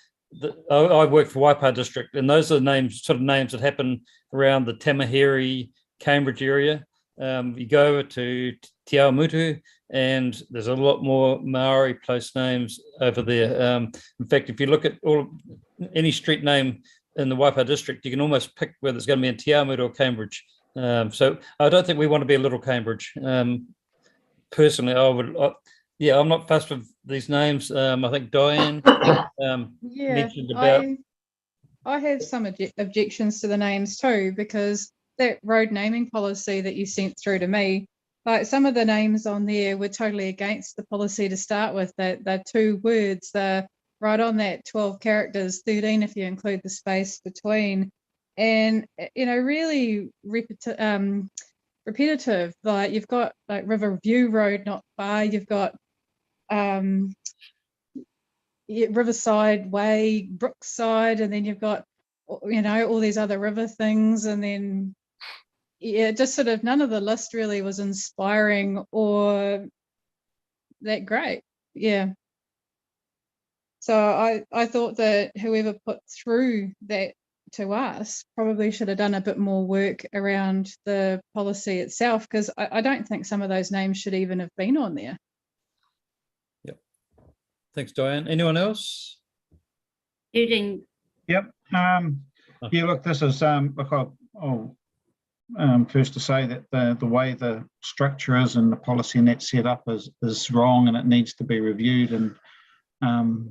A: I work for Waipa District, and those are names that happen around the Tamaheri, Cambridge area. You go over to Te Awamutu, and there's a lot more Maori place names over there. In fact, if you look at any street name in the Waipa District, you can almost pick whether it's going to be in Te Awamutu or Cambridge. So I don't think we want to be a little Cambridge. Personally, I'm not fussed with these names. I think Diane mentioned about.
K: I have some objections to the names too, because that road naming policy that you sent through to me, like some of the names on there were totally against the policy to start with. That they're 2 words, they're right on that 12 characters, 13 if you include the space between, and really repetitive. Like you've got like Riverview Road not far, you've got Riverside Way, Brookside, and then you've got all these other river things, and then just sort of none of the list really was inspiring or that great. So I thought that whoever put through that to us probably should have done a bit more work around the policy itself, because I don't think some of those names should even have been on there.
A: Thanks, Diane. Anyone else?
G: Eugene.
C: Yep. Look, this is I'll first to say that the way the structure is and the policy and that set up is wrong, and it needs to be reviewed and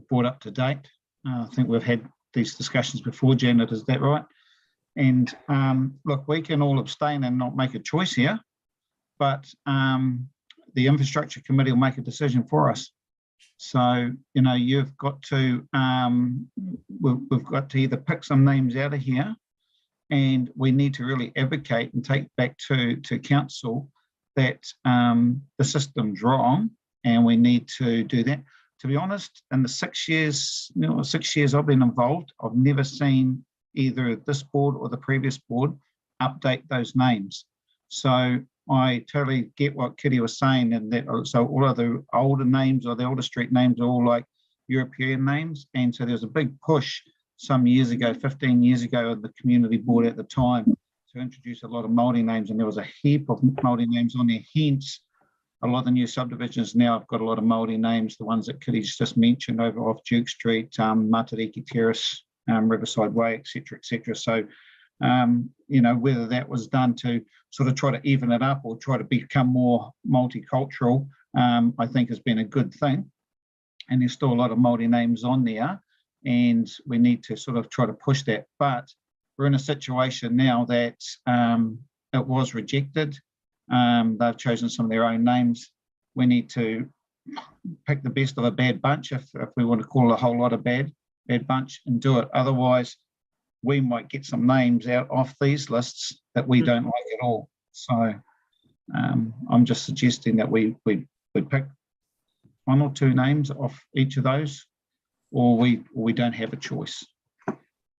C: brought up to date. I think we've had these discussions before, Janet, is that right? And look, we can all abstain and not make a choice here, but the infrastructure committee will make a decision for us. So, you've got to, we've got to either pick some names out of here, and we need to really advocate and take back to council that the system's wrong, and we need to do that. To be honest, in the 6 years, 6 years I've been involved, I've never seen either this board or the previous board update those names. So I totally get what Kitty was saying, and that so all of the older names or the older street names are all like European names. And so there was a big push some years ago, 15 years ago, of the community board at the time to introduce a lot of Māori names, and there was a heap of Māori names on there. Hence, a lot of the new subdivisions now have got a lot of Māori names, the ones that Kitty's just mentioned over off Duke Street, Matariki Terrace, Riverside Way, etc., etc. So, whether that was done to sort of try to even it up or try to become more multicultural, I think has been a good thing. And there's still a lot of Māori names on there, and we need to sort of try to push that. But we're in a situation now that it was rejected. They've chosen some of their own names. We need to pick the best of a bad bunch, if we want to call it a whole lot of bad bunch, and do it. Otherwise, we might get some names out off these lists that we don't like at all. So I'm just suggesting that we pick 1 or 2 names off each of those, or we don't have a choice.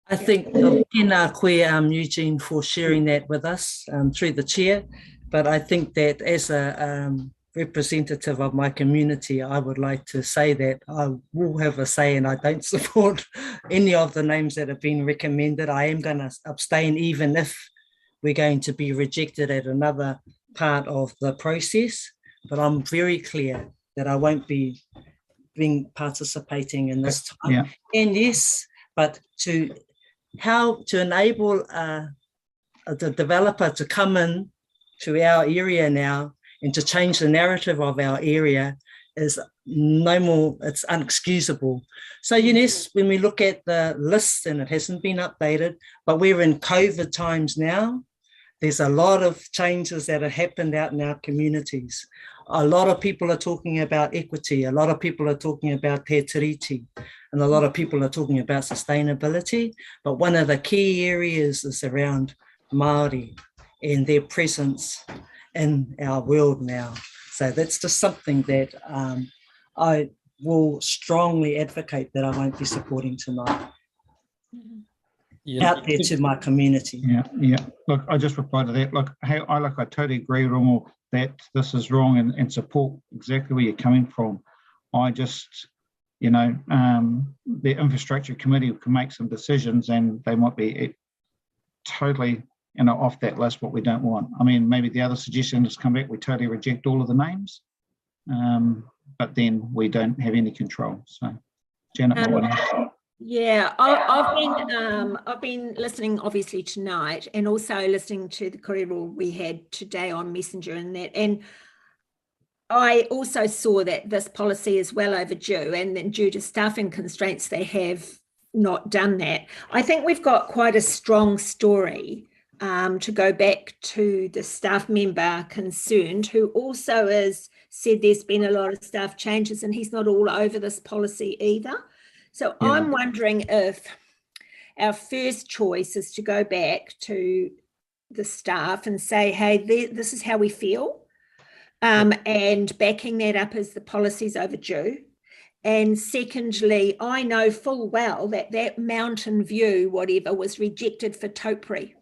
H: I think tēnā koe, Eugene, for sharing that with us through the chair. But I think that as a representative of my community, I would like to say that I will have a say, and I don't support any of the names that have been recommended. I am going to abstain, even if we're going to be rejected at another part of the process. But I'm very clear that I won't be participating in this time. Yeah. And yes, but how to enable the developer to come in to our area now and to change the narrative of our area is no more, it's unexcusable. So yes, when we look at the list, and it hasn't been updated, but we're in COVID times now, there's a lot of changes that have happened out in our communities. A lot of people are talking about equity, a lot of people are talking about te tiriti, and a lot of people are talking about sustainability. But one of the key areas is around Māori and their presence in our world now. So that's just something that I will strongly advocate that I won't be supporting tonight.
A: Yeah.
H: Out there to my community.
C: Yeah. Look, I just replied to that. Look, hey, I totally agree, Rongo, that this is wrong and support exactly where you're coming from. I just, the infrastructure committee can make some decisions and they might be totally, off that list, what we don't want. I mean, maybe the other suggestion is come back, we totally reject all of the names, but then we don't have any control. So, Janet, what else?
E: Yeah, I've been listening obviously tonight, and also listening to the kōrero we had today on Messenger and that. And I also saw that this policy is well overdue, and then due to staffing constraints, they have not done that. I think we've got quite a strong story to go back to the staff member concerned, who also has said there's been a lot of staff changes, and he's not all over this policy either. So yeah. I'm wondering if our first choice is to go back to the staff and say, hey, this is how we feel, and backing that up as the policy's overdue. And secondly, I know full well that Mountain View, whatever, was rejected for Taupiri.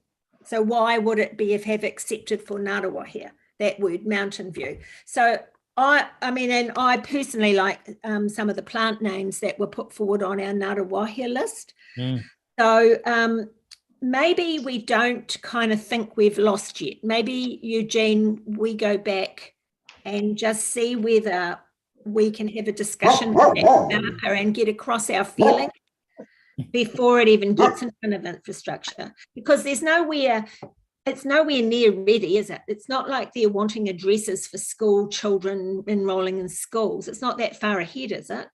E: So why would it be if have accepted for Ngaruawahia, that word, Mountain View? So I mean, and I personally like some of the plant names that were put forward on our Ngaruawahia list. So maybe we don't kind of think we've lost yet. Maybe, Eugene, we go back and just see whether we can have a discussion with that developer and get across our feelings before it even gets in front of infrastructure. Because it's nowhere near ready, is it? It's not like they're wanting addresses for school children enrolling in schools. It's not that far ahead, is it?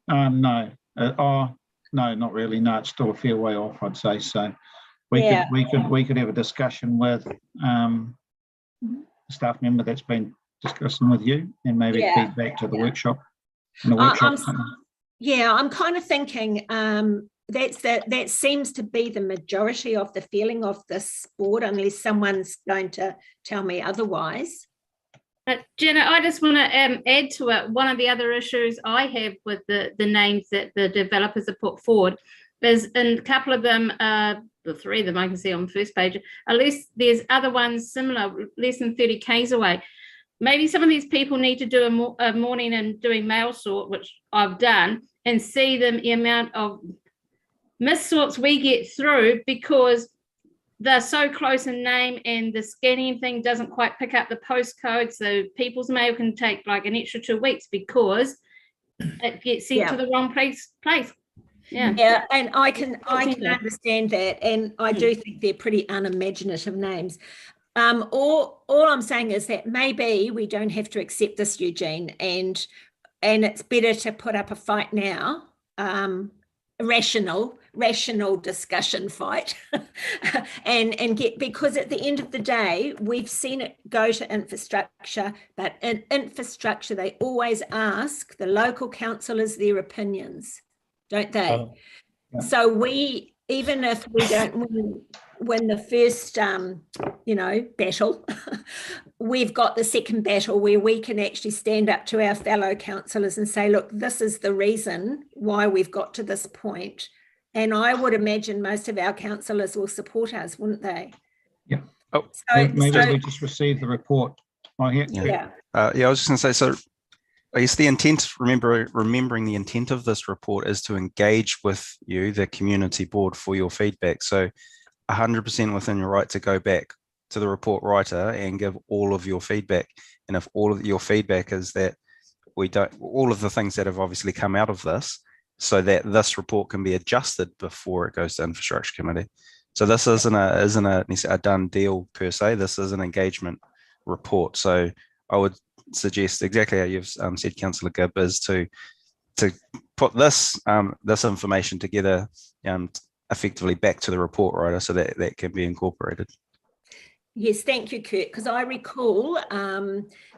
C: No. No, not really. No, it's still a fair way off, I'd say. So we could have a discussion with a staff member that's been discussing with you, and maybe feed back to the workshop.
E: I'm kind of thinking that seems to be the majority of the feeling of this board, unless someone's going to tell me otherwise.
G: Jenna, I just want to add to it. One of the other issues I have with the names that the developers have put forward is, in a couple of them, the three of them I can see on the first page, at least there's other ones similar, less than 30 k's away. Maybe some of these people need to do a morning and doing mail sort, which I've done, and see the amount of mis-sorts we get through, because they're so close in name and the scanning thing doesn't quite pick up the postcode. So people's mail can take like an extra 2 weeks because it gets sent to the wrong place.
E: Yeah, and I can understand that, and I do think they're pretty unimaginative names. All I'm saying is that maybe we don't have to accept this, Eugene, and it's better to put up a fight now, rational discussion fight, and get, because at the end of the day, we've seen it go to infrastructure, but in infrastructure, they always ask the local councillors their opinions, don't they? So we, even if we don't win the first, battle, we've got the second battle where we can actually stand up to our fellow councillors and say, look, this is the reason why we've got to this point. And I would imagine most of our councillors will support us, wouldn't they?
C: Yeah. Maybe we just received the report. I was just going to say, so I guess the intent, remembering the intent of this report is to engage with you, the community board, for your feedback. So 100% within your right to go back to the report writer and give all of your feedback. And if all of your feedback is that all of the things that have obviously come out of this, so that this report can be adjusted before it goes to infrastructure committee. So this isn't a done deal per se. This is an engagement report. So I would suggest exactly how you've said, Councillor Gibb, is to put this information together effectively back to the report writer, so that can be incorporated.
E: Yes, thank you, Kurt, because I recall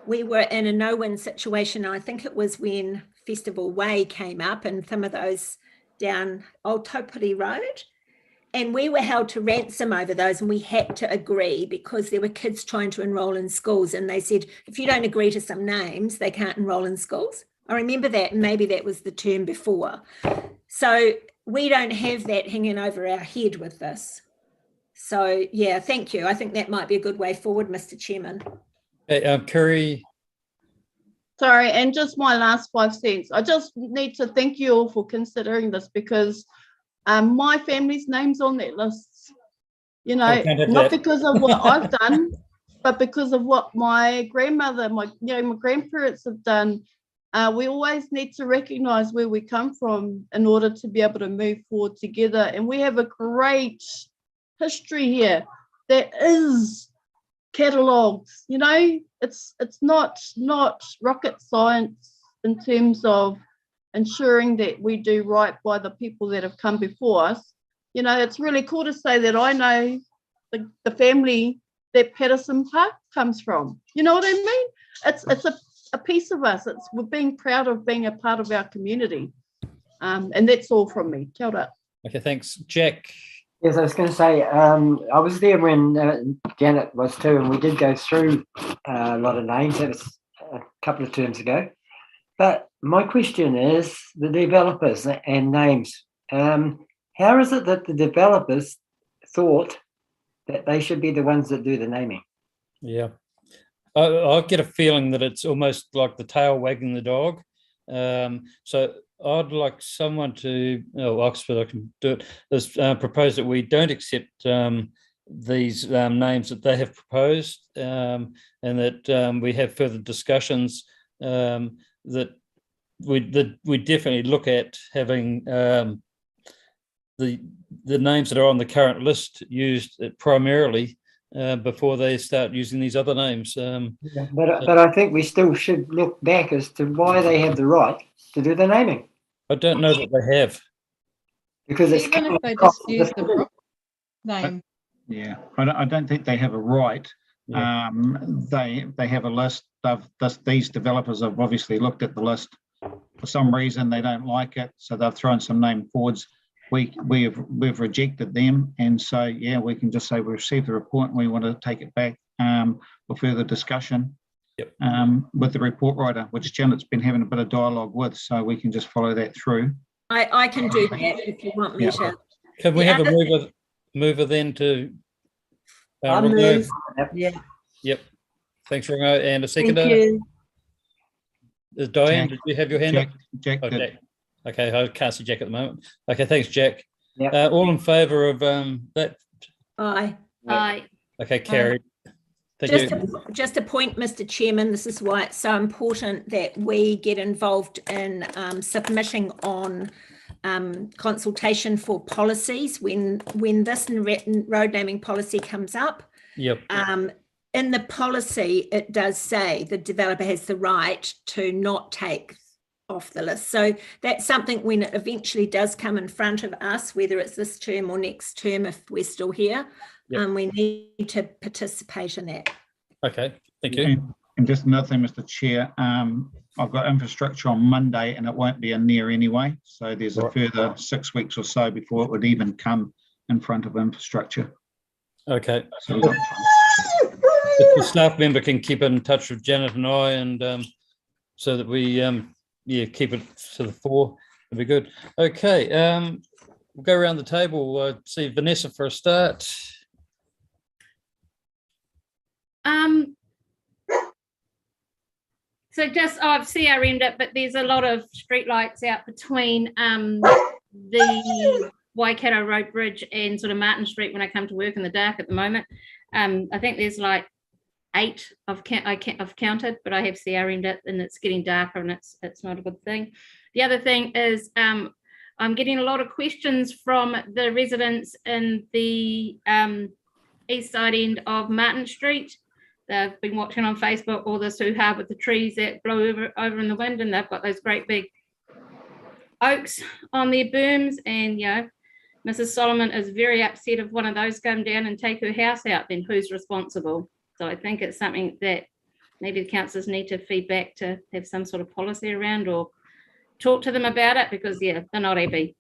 E: we were in a no-win situation. I think it was when Festival Way came up and some of those down Old Taupiri Road, And we were held to ransom over those, and we had to agree because there were kids trying to enroll in schools, and they said, if you don't agree to some names, they can't enroll in schools. I remember that, and maybe that was the term before. So we don't have that hanging over our head with this. So yeah, thank you. I think that might be a good way forward, Mr. Chairman.
A: Hey, Curry.
B: Sorry, and just my last 5 cents. I just need to thank you all for considering this, because my family's name's on that list. You know, not because of what I've done, but because of what my grandmother, my grandparents have done. We always need to recognise where we come from in order to be able to move forward together. And we have a great history here that is catalogued. You know, it's not rocket science in terms of ensuring that we do right by the people that have come before us. You know, it's really cool to say that I know the family that Patterson Park comes from. You know what I mean? It's a piece of us. We're being proud of being a part of our community. And that's all from me. Kia ora.
A: Okay, thanks. Jack.
I: Yes, I was going to say, I was there when Janet was too, and we did go through a lot of names. That was a couple of terms ago. But my question is the developers and names. How is it that the developers thought that they should be the ones that do the naming?
A: Yeah. I get a feeling that it's almost like the tail wagging the dog. So I'd like someone to, Oxford, I can do it, is propose that we don't accept these names that they have proposed, and that we have further discussions, that we definitely look at having the names that are on the current list used primarily before they start using these other names.
I: But I think we still should look back as to why they have the right to do the naming.
A: I don't know that they have.
I: Because it's
K: even if they just use the proper name.
C: Yeah, I don't think they have a right.
A: Yeah.
C: They have a list of these developers have obviously looked at the list. For some reason they don't like it, so they've thrown some name forwards. We've rejected them, and so yeah, we can just say we received the report and we want to take it back for further discussion.
A: Yep.
C: With the report writer, which Janet's been having a bit of dialogue with, so we can just follow that through.
E: I can do that if you want me to.
A: Can we have a mover then to
H: I'll
A: Ringo?
H: move. Yeah.
A: Yep. Thanks, Ringo. And a seconder.
H: Thank you.
A: Is Diane,
C: Jack.
A: did you have your hand up?
C: Jack
A: Oh,
C: did.
A: Jack. Okay, I can't see Jack at the moment. Okay, thanks, Jack.
I: Yeah.
A: All in favour of that?
E: Aye.
G: Aye.
A: Okay, carried. Thank you.
E: Just a point, Mr. Chairman, this is why it's so important that we get involved in submitting on consultation for policies when this road naming policy comes up.
A: Yep.
E: In the policy, it does say the developer has the right to not take off the list. So that's something when it eventually does come in front of us, whether it's this term or next term, if we're still here, we need to participate in that.
A: Okay, thank you.
C: And just another thing, Mr. Chair, I've got infrastructure on Monday and it won't be in there anyway. So there's a further 6 weeks or so before it would even come in front of infrastructure.
A: Okay.
C: So we've got time.
A: If the staff member can keep in touch with Janet and I, and so that we keep it to the fore, it'd be good. Okay, we'll go around the table. See Vanessa for a start.
G: So just I've CRM'd it, but there's a lot of street lights out between the Waikato Road Bridge and sort of Martin Street when I come to work in the dark at the moment. I think there's like 8 I've counted, but I have CRM'd it and it's getting darker and it's not a good thing. The other thing is I'm getting a lot of questions from the residents in the east side end of Martin Street. They've been watching on Facebook all this hoo-ha with the trees that blow over in the wind, and they've got those great big oaks on their berms, and Mrs. Solomon is very upset if one of those come down and take her house out, then who's responsible? So I think it's something that maybe the councillors need to feed back to have some sort of policy around or talk to them about it, because they're not happy.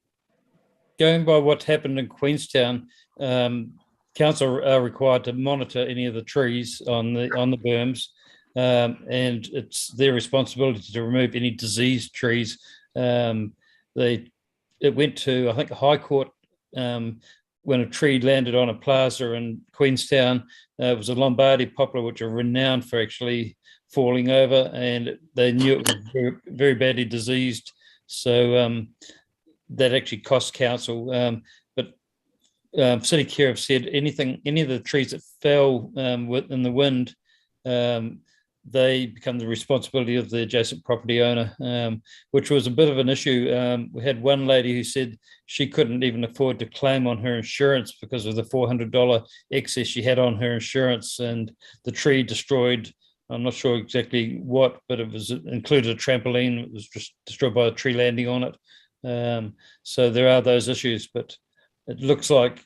A: going by what happened in Queenstown, council are required to monitor any of the trees on the berms, and it's their responsibility to remove any diseased trees. It went to, I think, a High Court when a tree landed on a plaza in Queenstown. It was a Lombardy poplar, which are renowned for actually falling over, and they knew it was very, very badly diseased. So that actually cost council. But City Care have said any of the trees that fell in the wind, they become the responsibility of the adjacent property owner, which was a bit of an issue. We had one lady who said she couldn't even afford to claim on her insurance because of the $400 excess she had on her insurance, and the tree destroyed, I'm not sure exactly what, but it was included a trampoline. It was just destroyed by a tree landing on it. So there are those issues, but it looks like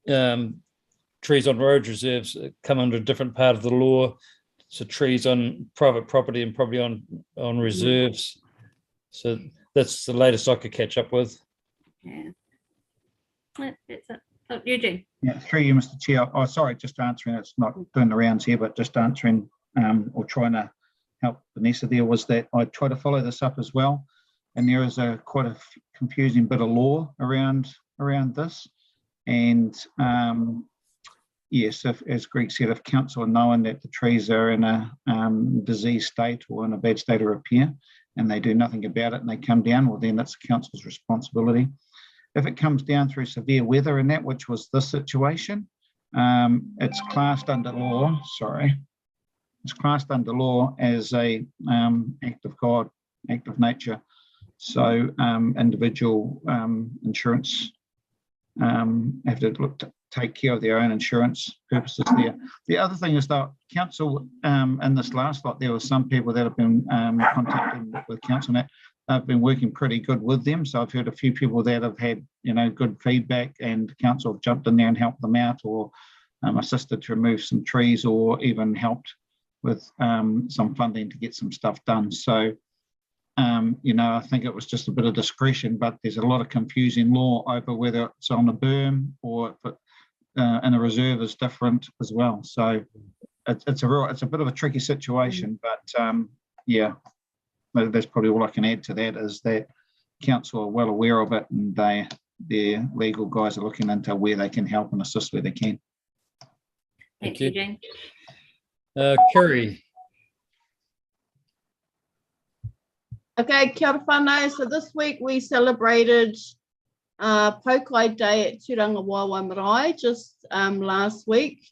A: trees on road reserves come under a different part of the law. So trees on private property and probably on reserves. So that's the latest I could catch up with.
G: Yeah. That's it. Oh, Eugene.
C: Yeah, through you, Mr. Chair. Oh, sorry, just answering. It's not doing the rounds here, but just answering or trying to help Vanessa there, was that I try to follow this up as well. And there is quite a confusing bit of law around this. And yes, as Greg said, if council are knowing that the trees are in a diseased state or in a bad state of repair and they do nothing about it and they come down, well, then that's council's responsibility. If it comes down through severe weather and that, which was this situation, it's classed under law, it's classed under law as a act of God, act of nature. So individual insurance have to look to take care of their own insurance purposes there. The other thing is that council, in this last lot, there were some people that have been contacting with council and I've been working pretty good with them. So I've heard a few people that have had, good feedback, and council have jumped in there and helped them out, or assisted to remove some trees, or even helped with some funding to get some stuff done. So I think it was just a bit of discretion, but there's a lot of confusing law over whether it's on a berm or if it, in a reserve is different as well. So it's a bit of a tricky situation, but yeah, that's probably all I can add to that, is that council are well aware of it, and their legal guys are looking into where they can help and assist where they can.
G: Thank you, Jane.
A: Kerry.
B: Okay, kia ora whanau. So this week we celebrated Paukai Day at Ngaruawahia Marae just last week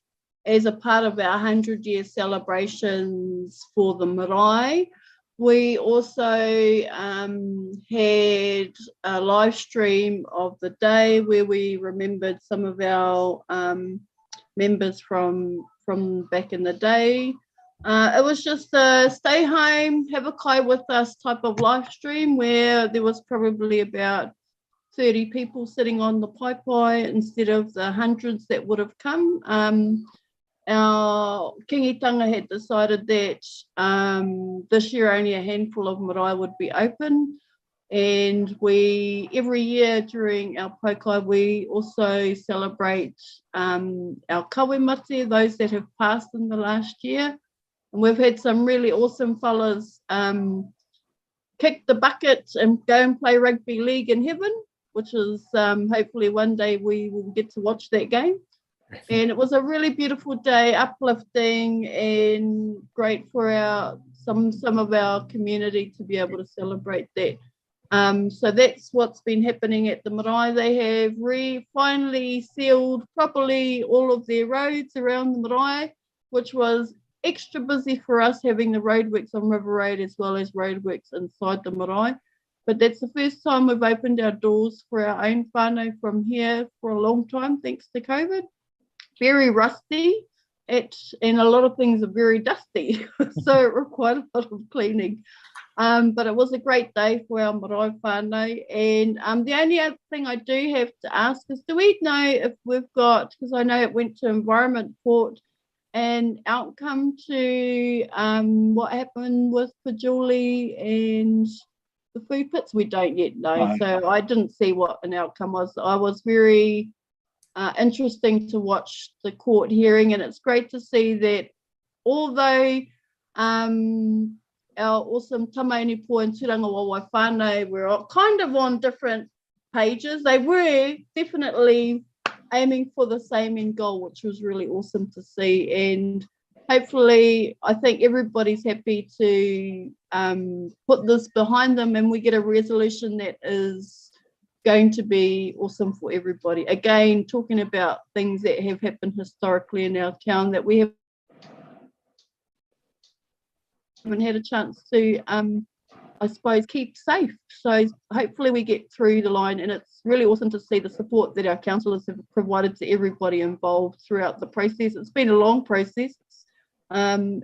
B: as a part of our 100-year celebrations for the marae. We also had a live stream of the day where we remembered some of our members from back in the day. It was just a stay home, have a kai with us type of live stream where there was probably about 30 people sitting on the pai instead of the hundreds that would have come. Our kingitanga had decided that this year only a handful of marae would be open, and we every year during our paukai we also celebrate our kawemate, those that have passed in the last year. And we've had some really awesome fellas kick the bucket and go and play rugby league in heaven, which is hopefully one day we will get to watch that game. And it was a really beautiful day, uplifting and great for some of our community to be able to celebrate that. So that's what's been happening at the marae. They have finally sealed properly all of their roads around the marae, which was extra busy for us having the roadworks on River Road as well as roadworks inside the marae. But that's the first time we've opened our doors for our own whānau from here for a long time, thanks to COVID. Very rusty, and a lot of things are very dusty, so it required a lot of cleaning. But it was a great day for our marae whānau. And the only other thing I do have to ask is, do we know if we've got, because I know it went to Environment Court, an outcome to what happened with Pajuli and the food pits? We don't yet know.
C: No.
B: So I didn't see what an outcome was. I was very interesting to watch the court hearing, and it's great to see that although our awesome Tamainipo and Ngaruawahia whānau were kind of on different pages, they were definitely aiming for the same end goal, which was really awesome to see. And hopefully, I think everybody's happy to put this behind them and we get a resolution that is going to be awesome for everybody. Again, talking about things that have happened historically in our town that we haven't had a chance to, I suppose, keep safe. So hopefully we get through the line, and it's really awesome to see the support that our councillors have provided to everybody involved throughout the process. It's been a long process, and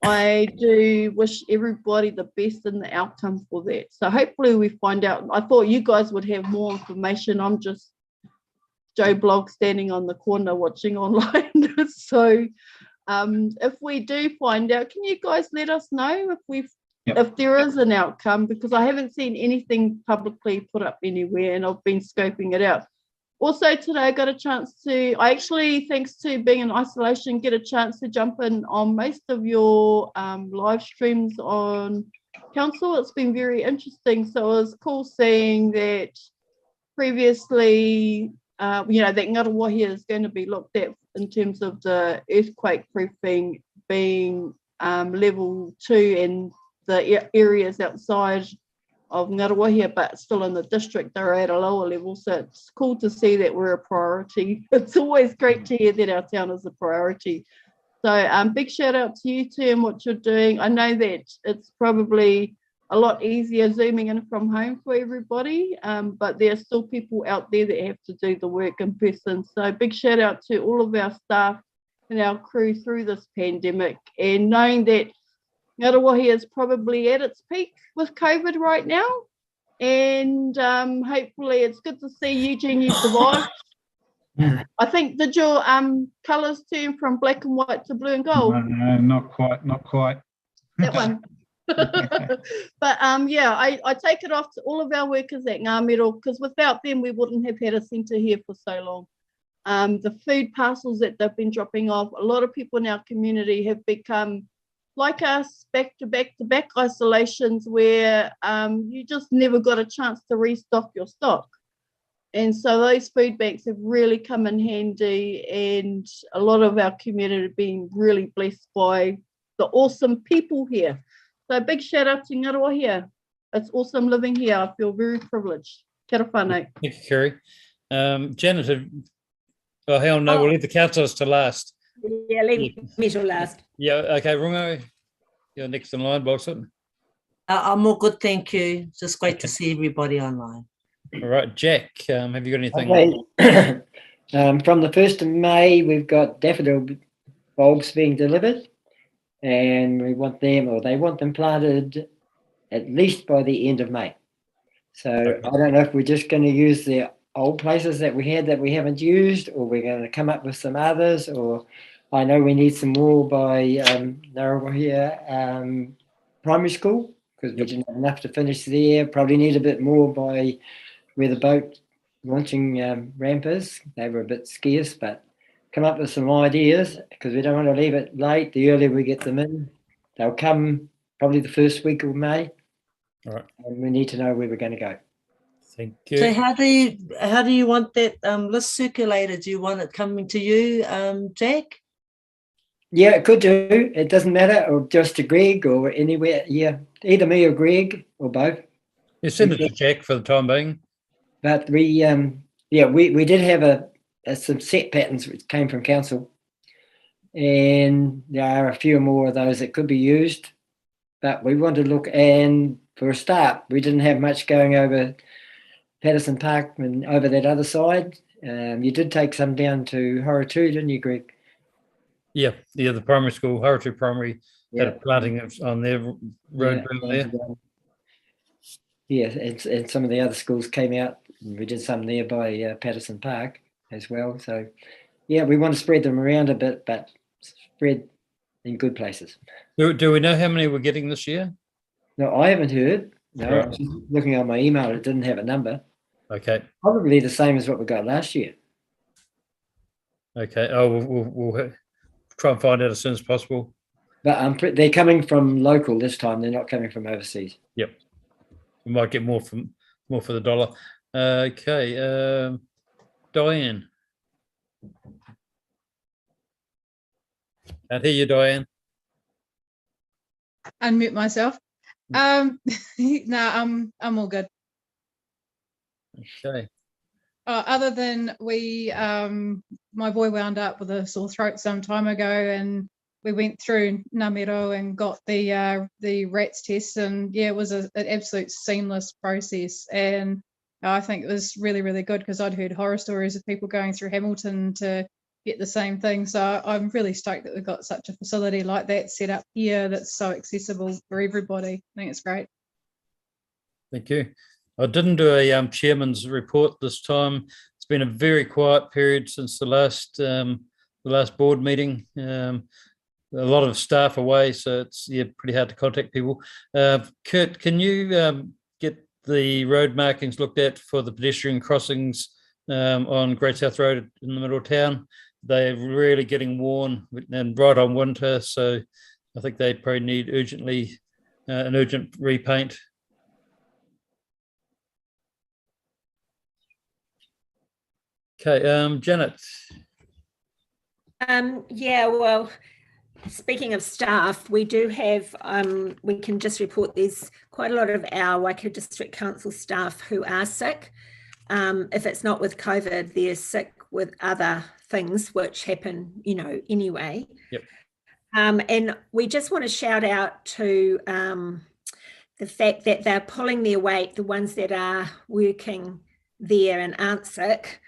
B: I do wish everybody the best in the outcome for that. So hopefully we find out. I thought you guys would have more information. I'm just Joe Blog standing on the corner watching online. So if we do find out, can you guys let us know if there is an outcome, because I haven't seen anything publicly put up anywhere and I've been scoping it out. Also today I got a chance to, I actually, thanks to being in isolation, get a chance to jump in on most of your live streams on council. It's been very interesting. So it was cool seeing that previously, that Ngaruawahia is going to be looked at in terms of the earthquake proofing being level 2 and the areas outside of Ngaruawahia, but still in the district, they're at a lower level. So it's cool to see that we're a priority. It's always great to hear that our town is a priority. So big shout out to you two and what you're doing. I know that it's probably a lot easier zooming in from home for everybody, but there are still people out there that have to do the work in person. So big shout out to all of our staff and our crew through this pandemic, and knowing that Ngaruawahia is probably at its peak with COVID right now, and hopefully it's good to see Eugene, you survived. I think, did your colours turn from black and white to blue and gold?
C: No, not quite.
B: That one. But I take it off to all of our workers at Ngāmero, because without them we wouldn't have had a centre here for so long. The food parcels that they've been dropping off, a lot of people in our community have become like us, back to back isolations where you just never got a chance to restock your stock. And so those food banks have really come in handy, and a lot of our community have been really blessed by the awesome people here. So big shout out to Ngaruawahia. It's awesome living here. I feel very privileged. Kia ora whanau.
A: Thank you, Kerry. Janet, hang on, no, we'll leave the councillors to last.
E: Yeah, leave me to last.
A: Yeah, okay, Rungo, you're next in line, Boxon.
H: I'm all good, thank you. Just great to see everybody online.
A: All right, Jack, have you got anything?
I: Okay. From the 1st of May, we've got daffodil bulbs being delivered, and we want them, or they want them planted at least by the end of May. So I don't know if we're just going to use the old places that we had that we haven't used, or we're going to come up with some others, or I know we need some more by Ngaruawahia primary school, because we didn't have enough to finish there. Probably need a bit more by where the boat launching ramp is. They were a bit scarce, but come up with some ideas, because we don't want to leave it late. The earlier we get them in, they'll come probably the first week of May.
A: All right.
I: And we need to know where we're going to go.
A: Thank you.
H: So how do you want that list circulated? Do you want it coming to you, Jack?
I: Yeah, it could do. It doesn't matter, or just to Greg or anywhere. Yeah, either me or Greg or both.
A: You send it to Jack for the time being.
I: But we did have some set patterns which came from council, and there are a few more of those that could be used. But we want to look, and for a start, we didn't have much going over Patterson Park and over that other side. You did take some down to Horatu, didn't you, Greg?
A: Yeah, the primary school, Horatu Primary, had a planting on their road there.
I: Yeah, and some of the other schools came out, and we did some there by Patterson Park as well. So, yeah, we want to spread them around a bit, but spread in good places.
A: Do we know how many we're getting this year?
I: No, I haven't heard. No, I
A: Right.
I: was just looking on my email. It didn't have a number.
A: Okay.
I: Probably the same as what we got last year.
A: Okay. Oh, we'll try and find out as soon as possible.
I: But they're coming from local this time. They're not coming from overseas.
A: Yep. We might get more for the dollar. Okay. Diane. Can't hear you, Diane.
K: Unmute myself. No, I'm all good.
A: Okay.
K: Other than my boy wound up with a sore throat some time ago, and we went through Namero and got the rats test, and yeah, it was an absolute seamless process, and I think it was really, really good because I'd heard horror stories of people going through Hamilton to get the same thing. So I'm really stoked that we've got such a facility like that set up here that's so accessible for everybody. I think it's great.
A: Thank you. I didn't do a chairman's report this time. It's been a very quiet period since the last board meeting. A lot of staff away, so it's pretty hard to contact people. Kurt, can you get the road markings looked at for the pedestrian crossings on Great South Road in the middle of town? They're really getting worn and right on winter, so I think they probably need an urgent repaint. Okay, Janet.
E: Yeah, well, speaking of staff, we do have, we can just report there's quite a lot of our Waikato District Council staff who are sick. If it's not with COVID, they're sick with other things which happen, anyway.
A: Yep.
E: And we just want to shout out to the fact that they're pulling their weight, the ones that are working there and aren't sick.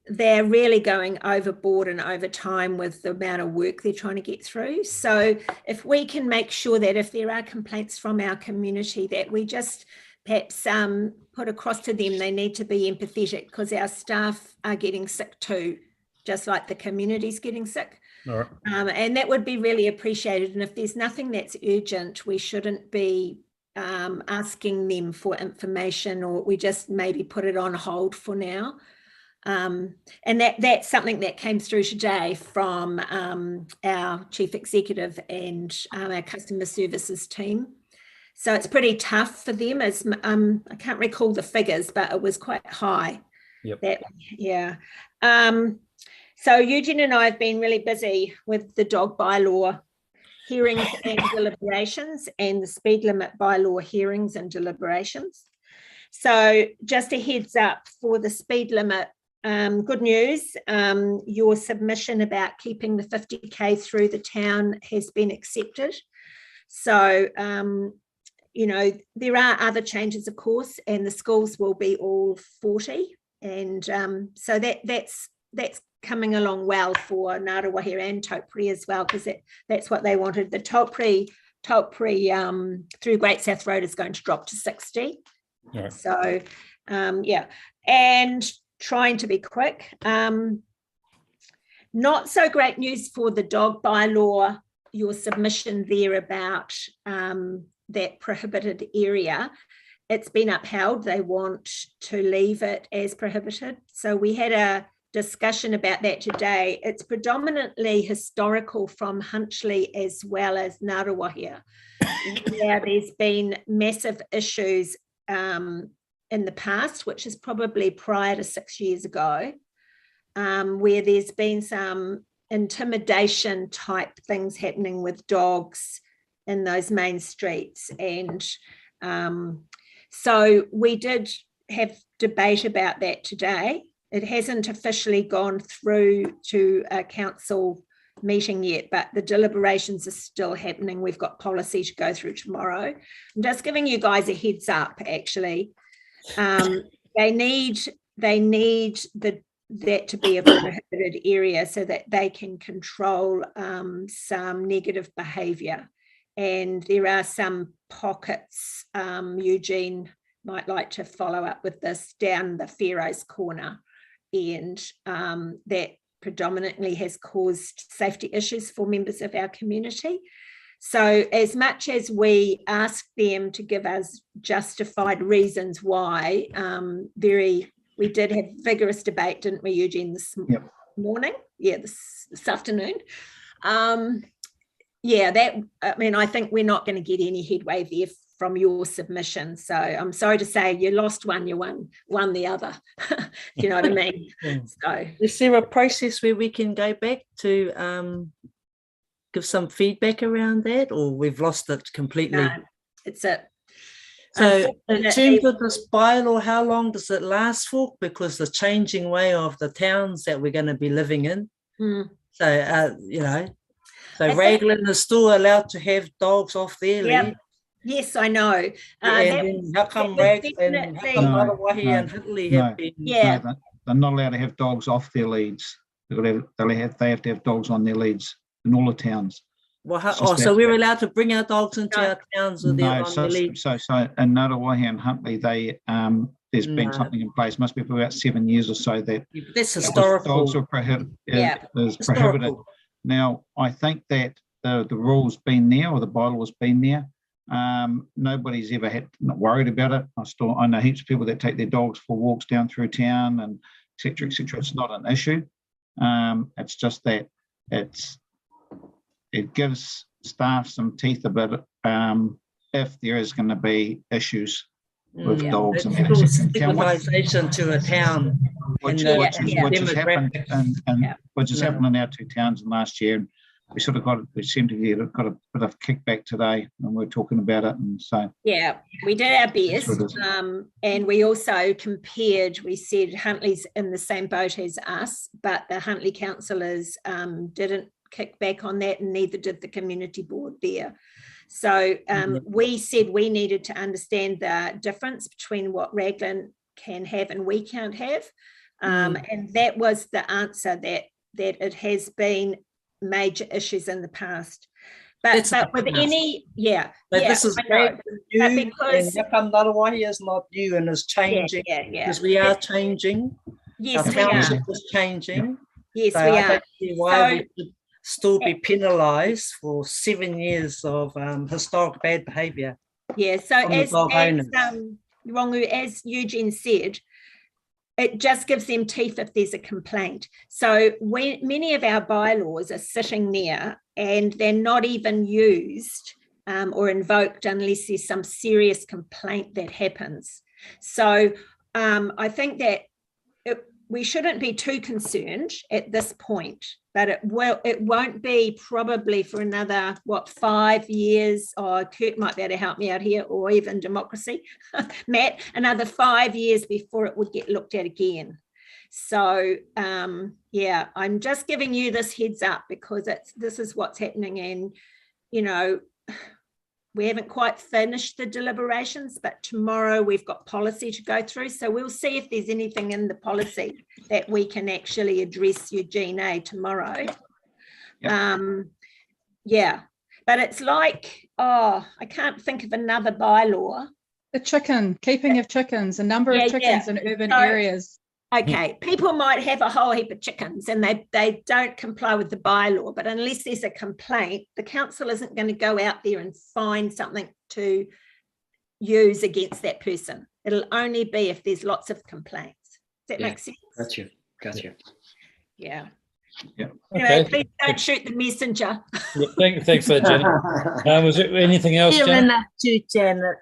E: They're really going overboard and over time with the amount of work they're trying to get through. So if we can make sure that if there are complaints from our community, that we just perhaps put across to them they need to be empathetic, because our staff are getting sick too, just like the community's getting sick.
A: All right.
E: And that would be really appreciated. And if there's nothing that's urgent, we shouldn't be asking them for information, or we just maybe put it on hold for now. And that's something that came through today from our chief executive and our customer services team. So it's pretty tough for them. As I can't recall the figures, but it was quite high.
A: Yep.
E: So Eugene and I have been really busy with the dog bylaw hearings and deliberations, and the speed limit bylaw hearings and deliberations. So just a heads up for the speed limit. Good news, your submission about keeping the 50k through the town has been accepted. So, there are other changes, of course, and the schools will be all 40. And so that's coming along well for Ngaruawahia and Taupiri as well, because that's what they wanted. The Taupiri through Great South Road is going to drop to 60.
A: Yeah.
E: So, and trying to be quick. Not so great news for the dog bylaw, your submission there about that prohibited area. It's been upheld. They want to leave it as prohibited. So we had a discussion about that today. It's predominantly historical from Hunchley as well as Ngaruawahia, where there's been massive issues in the past, which is probably prior to 6 years ago, where there's been some intimidation type things happening with dogs in those main streets. And so we did have debate about that today. It hasn't officially gone through to a council meeting yet, but the deliberations are still happening. We've got policy to go through tomorrow. I'm just giving you guys a heads up, actually. They need that to be a prohibited area so that they can control some negative behaviour. And there are some pockets, Eugene might like to follow up with this, down the Pharaoh's Corner, and that predominantly has caused safety issues for members of our community. So as much as we asked them to give us justified reasons why, we did have vigorous debate, didn't we, Eugene, this morning? Yeah, this afternoon. I think we're not going to get any headway there from your submission. So I'm sorry to say you lost one, you won the other. You know what I mean? So
H: is there a process where we can go back to give some feedback around that, or we've lost it completely?
E: No, it's it.
H: So in terms of this bylaw, how long does it last for? Because the changing way of the towns that we're going to be living in. So, so Raglan is still allowed to have dogs off their lead.
E: Yes, I know.
H: And then how come Raglan, how come Ngaruawahia and Hitley have been?
C: No, they're not allowed to have dogs off their leads. They have to have dogs on their leads in all the towns.
H: Well, so we're allowed to bring our dogs into our towns with their on their lead?
C: So in Ngaruawahia and Huntley, there's been something in place, must be for about 7 years or so, that
H: that's historical.
C: Dogs are prohibited. Now, I think that the rule's been there, or the bylaw's been there. Nobody's ever not worried about it. I know heaps of people that take their dogs for walks down through town and et cetera, et cetera. It's not an issue. It's just that it gives staff some teeth a bit if there is going to be issues with dogs.
H: And stigmatization to a town,
C: which has happened, which has happened in our two towns in last year. We seem to have got a bit of kickback today, and we're talking about it. And so
E: we did our best, and we also compared. We said Huntly's in the same boat as us, but the Huntly councillors didn't kick back on that, and neither did the community board there. So we said we needed to understand the difference between what Raglan can have and we can't have, and that was the answer, that it has been major issues in the past. But with any,
H: this is great new, because Ngaruawahia is not new and is changing, because we are changing.
E: Yes,
H: our township is changing.
E: Yes,
H: so
E: we
H: I
E: are.
H: don't see why we should still be penalised for 7 years of historic bad behaviour.
E: Yeah, so as Rongu, as Eugene said, it just gives them teeth if there's a complaint. So when many of our bylaws are sitting there and they're not even used or invoked unless there's some serious complaint that happens. So I think that we shouldn't be too concerned at this point, but it won't be probably for another 5 years, or Kurt might be able to help me out here, or even Democracy, Matt, another 5 years before it would get looked at again. So I'm just giving you this heads up because this is what's happening, and we haven't quite finished the deliberations, but tomorrow we've got policy to go through. So we'll see if there's anything in the policy that we can actually address, Eugene, tomorrow. But it's like, I can't think of another bylaw.
K: The keeping of chickens, a number of chickens in urban areas.
E: Okay, people might have a whole heap of chickens and they don't comply with the bylaw, but unless there's a complaint, the council isn't going to go out there and find something to use against that person. It'll only be if there's lots of complaints. Does that make sense?
I: Gotcha.
E: Yeah.
A: Okay.
E: Please don't shoot the messenger.
A: Thanks for that, Janet. Was there anything else,
H: Fair
A: Janet?
H: enough too, Janet.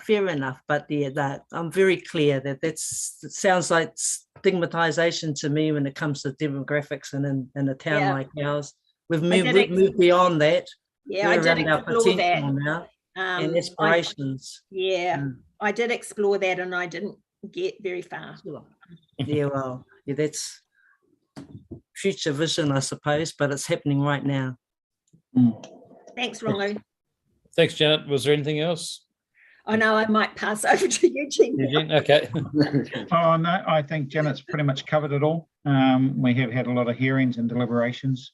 H: Fair enough. But that I'm very clear that it sounds like stigmatization to me when it comes to demographics and in a town like ours. We've moved beyond that.
E: Yeah, I did explore that.
H: Now, and aspirations.
E: I did explore that, and I didn't get very far.
H: That's future vision, I suppose, but it's happening right now.
E: Thanks, Rongo.
A: Thanks, Janet. Was there anything else?
E: I know I might pass over to Eugene.
A: Okay.
C: Oh, no, I think Janet's pretty much covered it all. We have had a lot of hearings and deliberations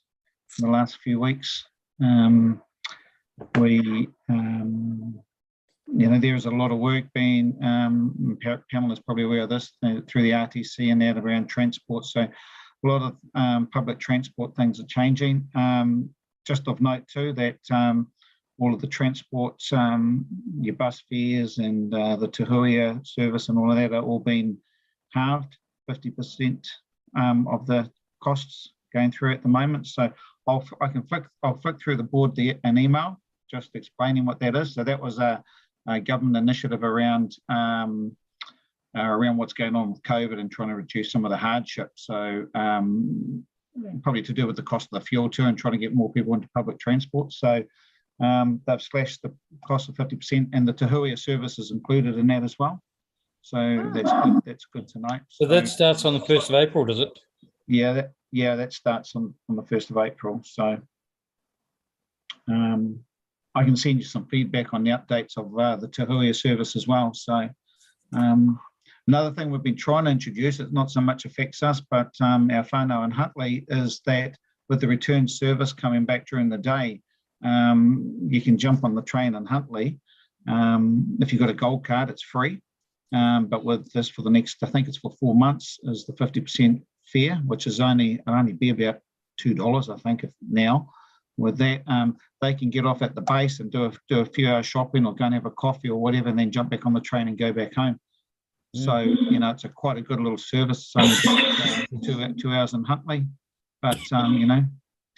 C: in the last few weeks. There's a lot of work being, Pamela's probably aware of this, through the RTC and out around transport. So a lot of public transport things are changing. just of note too that all of the transports, your bus fares and the Tahuia service and all of that are all being halved, 50% of the costs going through at the moment. So I'll flick through the board an email just explaining what that is. So that was a government initiative around what's going on with COVID and trying to reduce some of the hardship. So probably to do with the cost of the fuel too and trying to get more people into public transport. So they've slashed the cost of 50%, and the Tahuia service is included in that as well. So that's good. That's good to know.
A: So that starts on the 1st of April, does it?
C: Yeah, that starts on the 1st of April. So I can send you some feedback on the updates of the Tahuia service as well. So another thing we've been trying to introduce, it not so much affects us, but our whānau in Huntly, is that with the return service coming back during the day, you can jump on the train in Huntly. If you've got a gold card, it's free. But with this for the next, I think it's for 4 months, is the 50% fare, which is only be about $2, I think, now. With that, they can get off at the base and do a few hours shopping or go and have a coffee or whatever, and then jump back on the train and go back home. So, it's quite a good little service. So 2 hours in Huntly, but,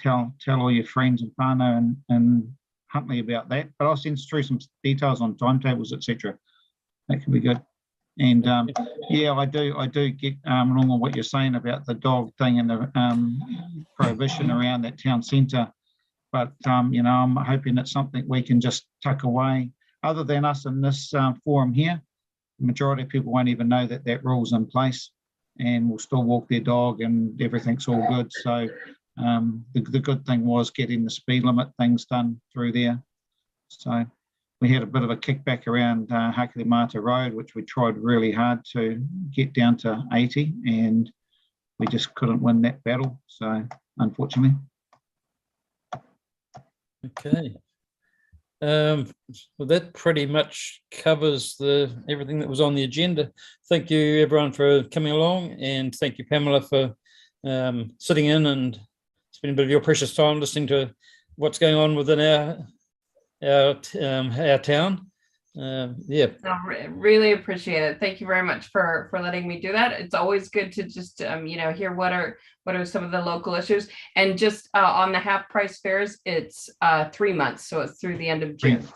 C: tell all your friends and whānau and Huntly about that. But I'll send through some details on timetables, etc. That could be good. And I do get along with what you're saying about the dog thing and the prohibition around that town centre. But I'm hoping it's something we can just tuck away. Other than us in this forum here, the majority of people won't even know that rule's in place, and will still walk their dog and everything's all good. So the good thing was getting the speed limit things done through there. So we had a bit of a kickback around Hakilimata Road, which we tried really hard to get down to 80, and we just couldn't win that battle. So unfortunately.
A: Okay. Well, that pretty much covers everything that was on the agenda. Thank you, everyone, for coming along, and thank you, Pamela, for sitting in and spending a bit of your precious time listening to what's going on within our town.
F: Really appreciate it. Thank you very much for letting me do that. It's always good to just hear what are some of the local issues. And just on the half price fares, it's 3 months, so it's through the end of June.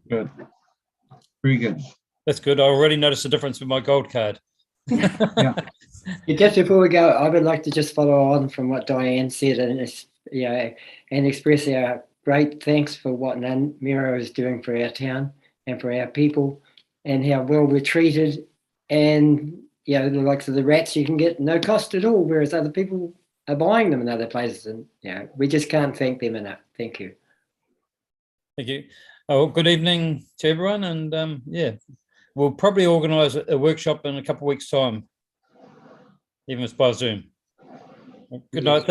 C: Good, very good.
A: That's good. I already noticed a difference with my gold card.
C: Yeah.
I: Just before we go, I would like to just follow on from what Diane said, and express our great thanks for what Miro is doing for our town and for our people, and how well we're treated. And the likes of the rats you can get no cost at all, whereas other people are buying them in other places. And we just can't thank them enough. Thank you.
A: Thank you. Oh, good evening to everyone, and we'll probably organise a workshop in a couple of weeks' time, even if it's by Zoom. Good night. Thank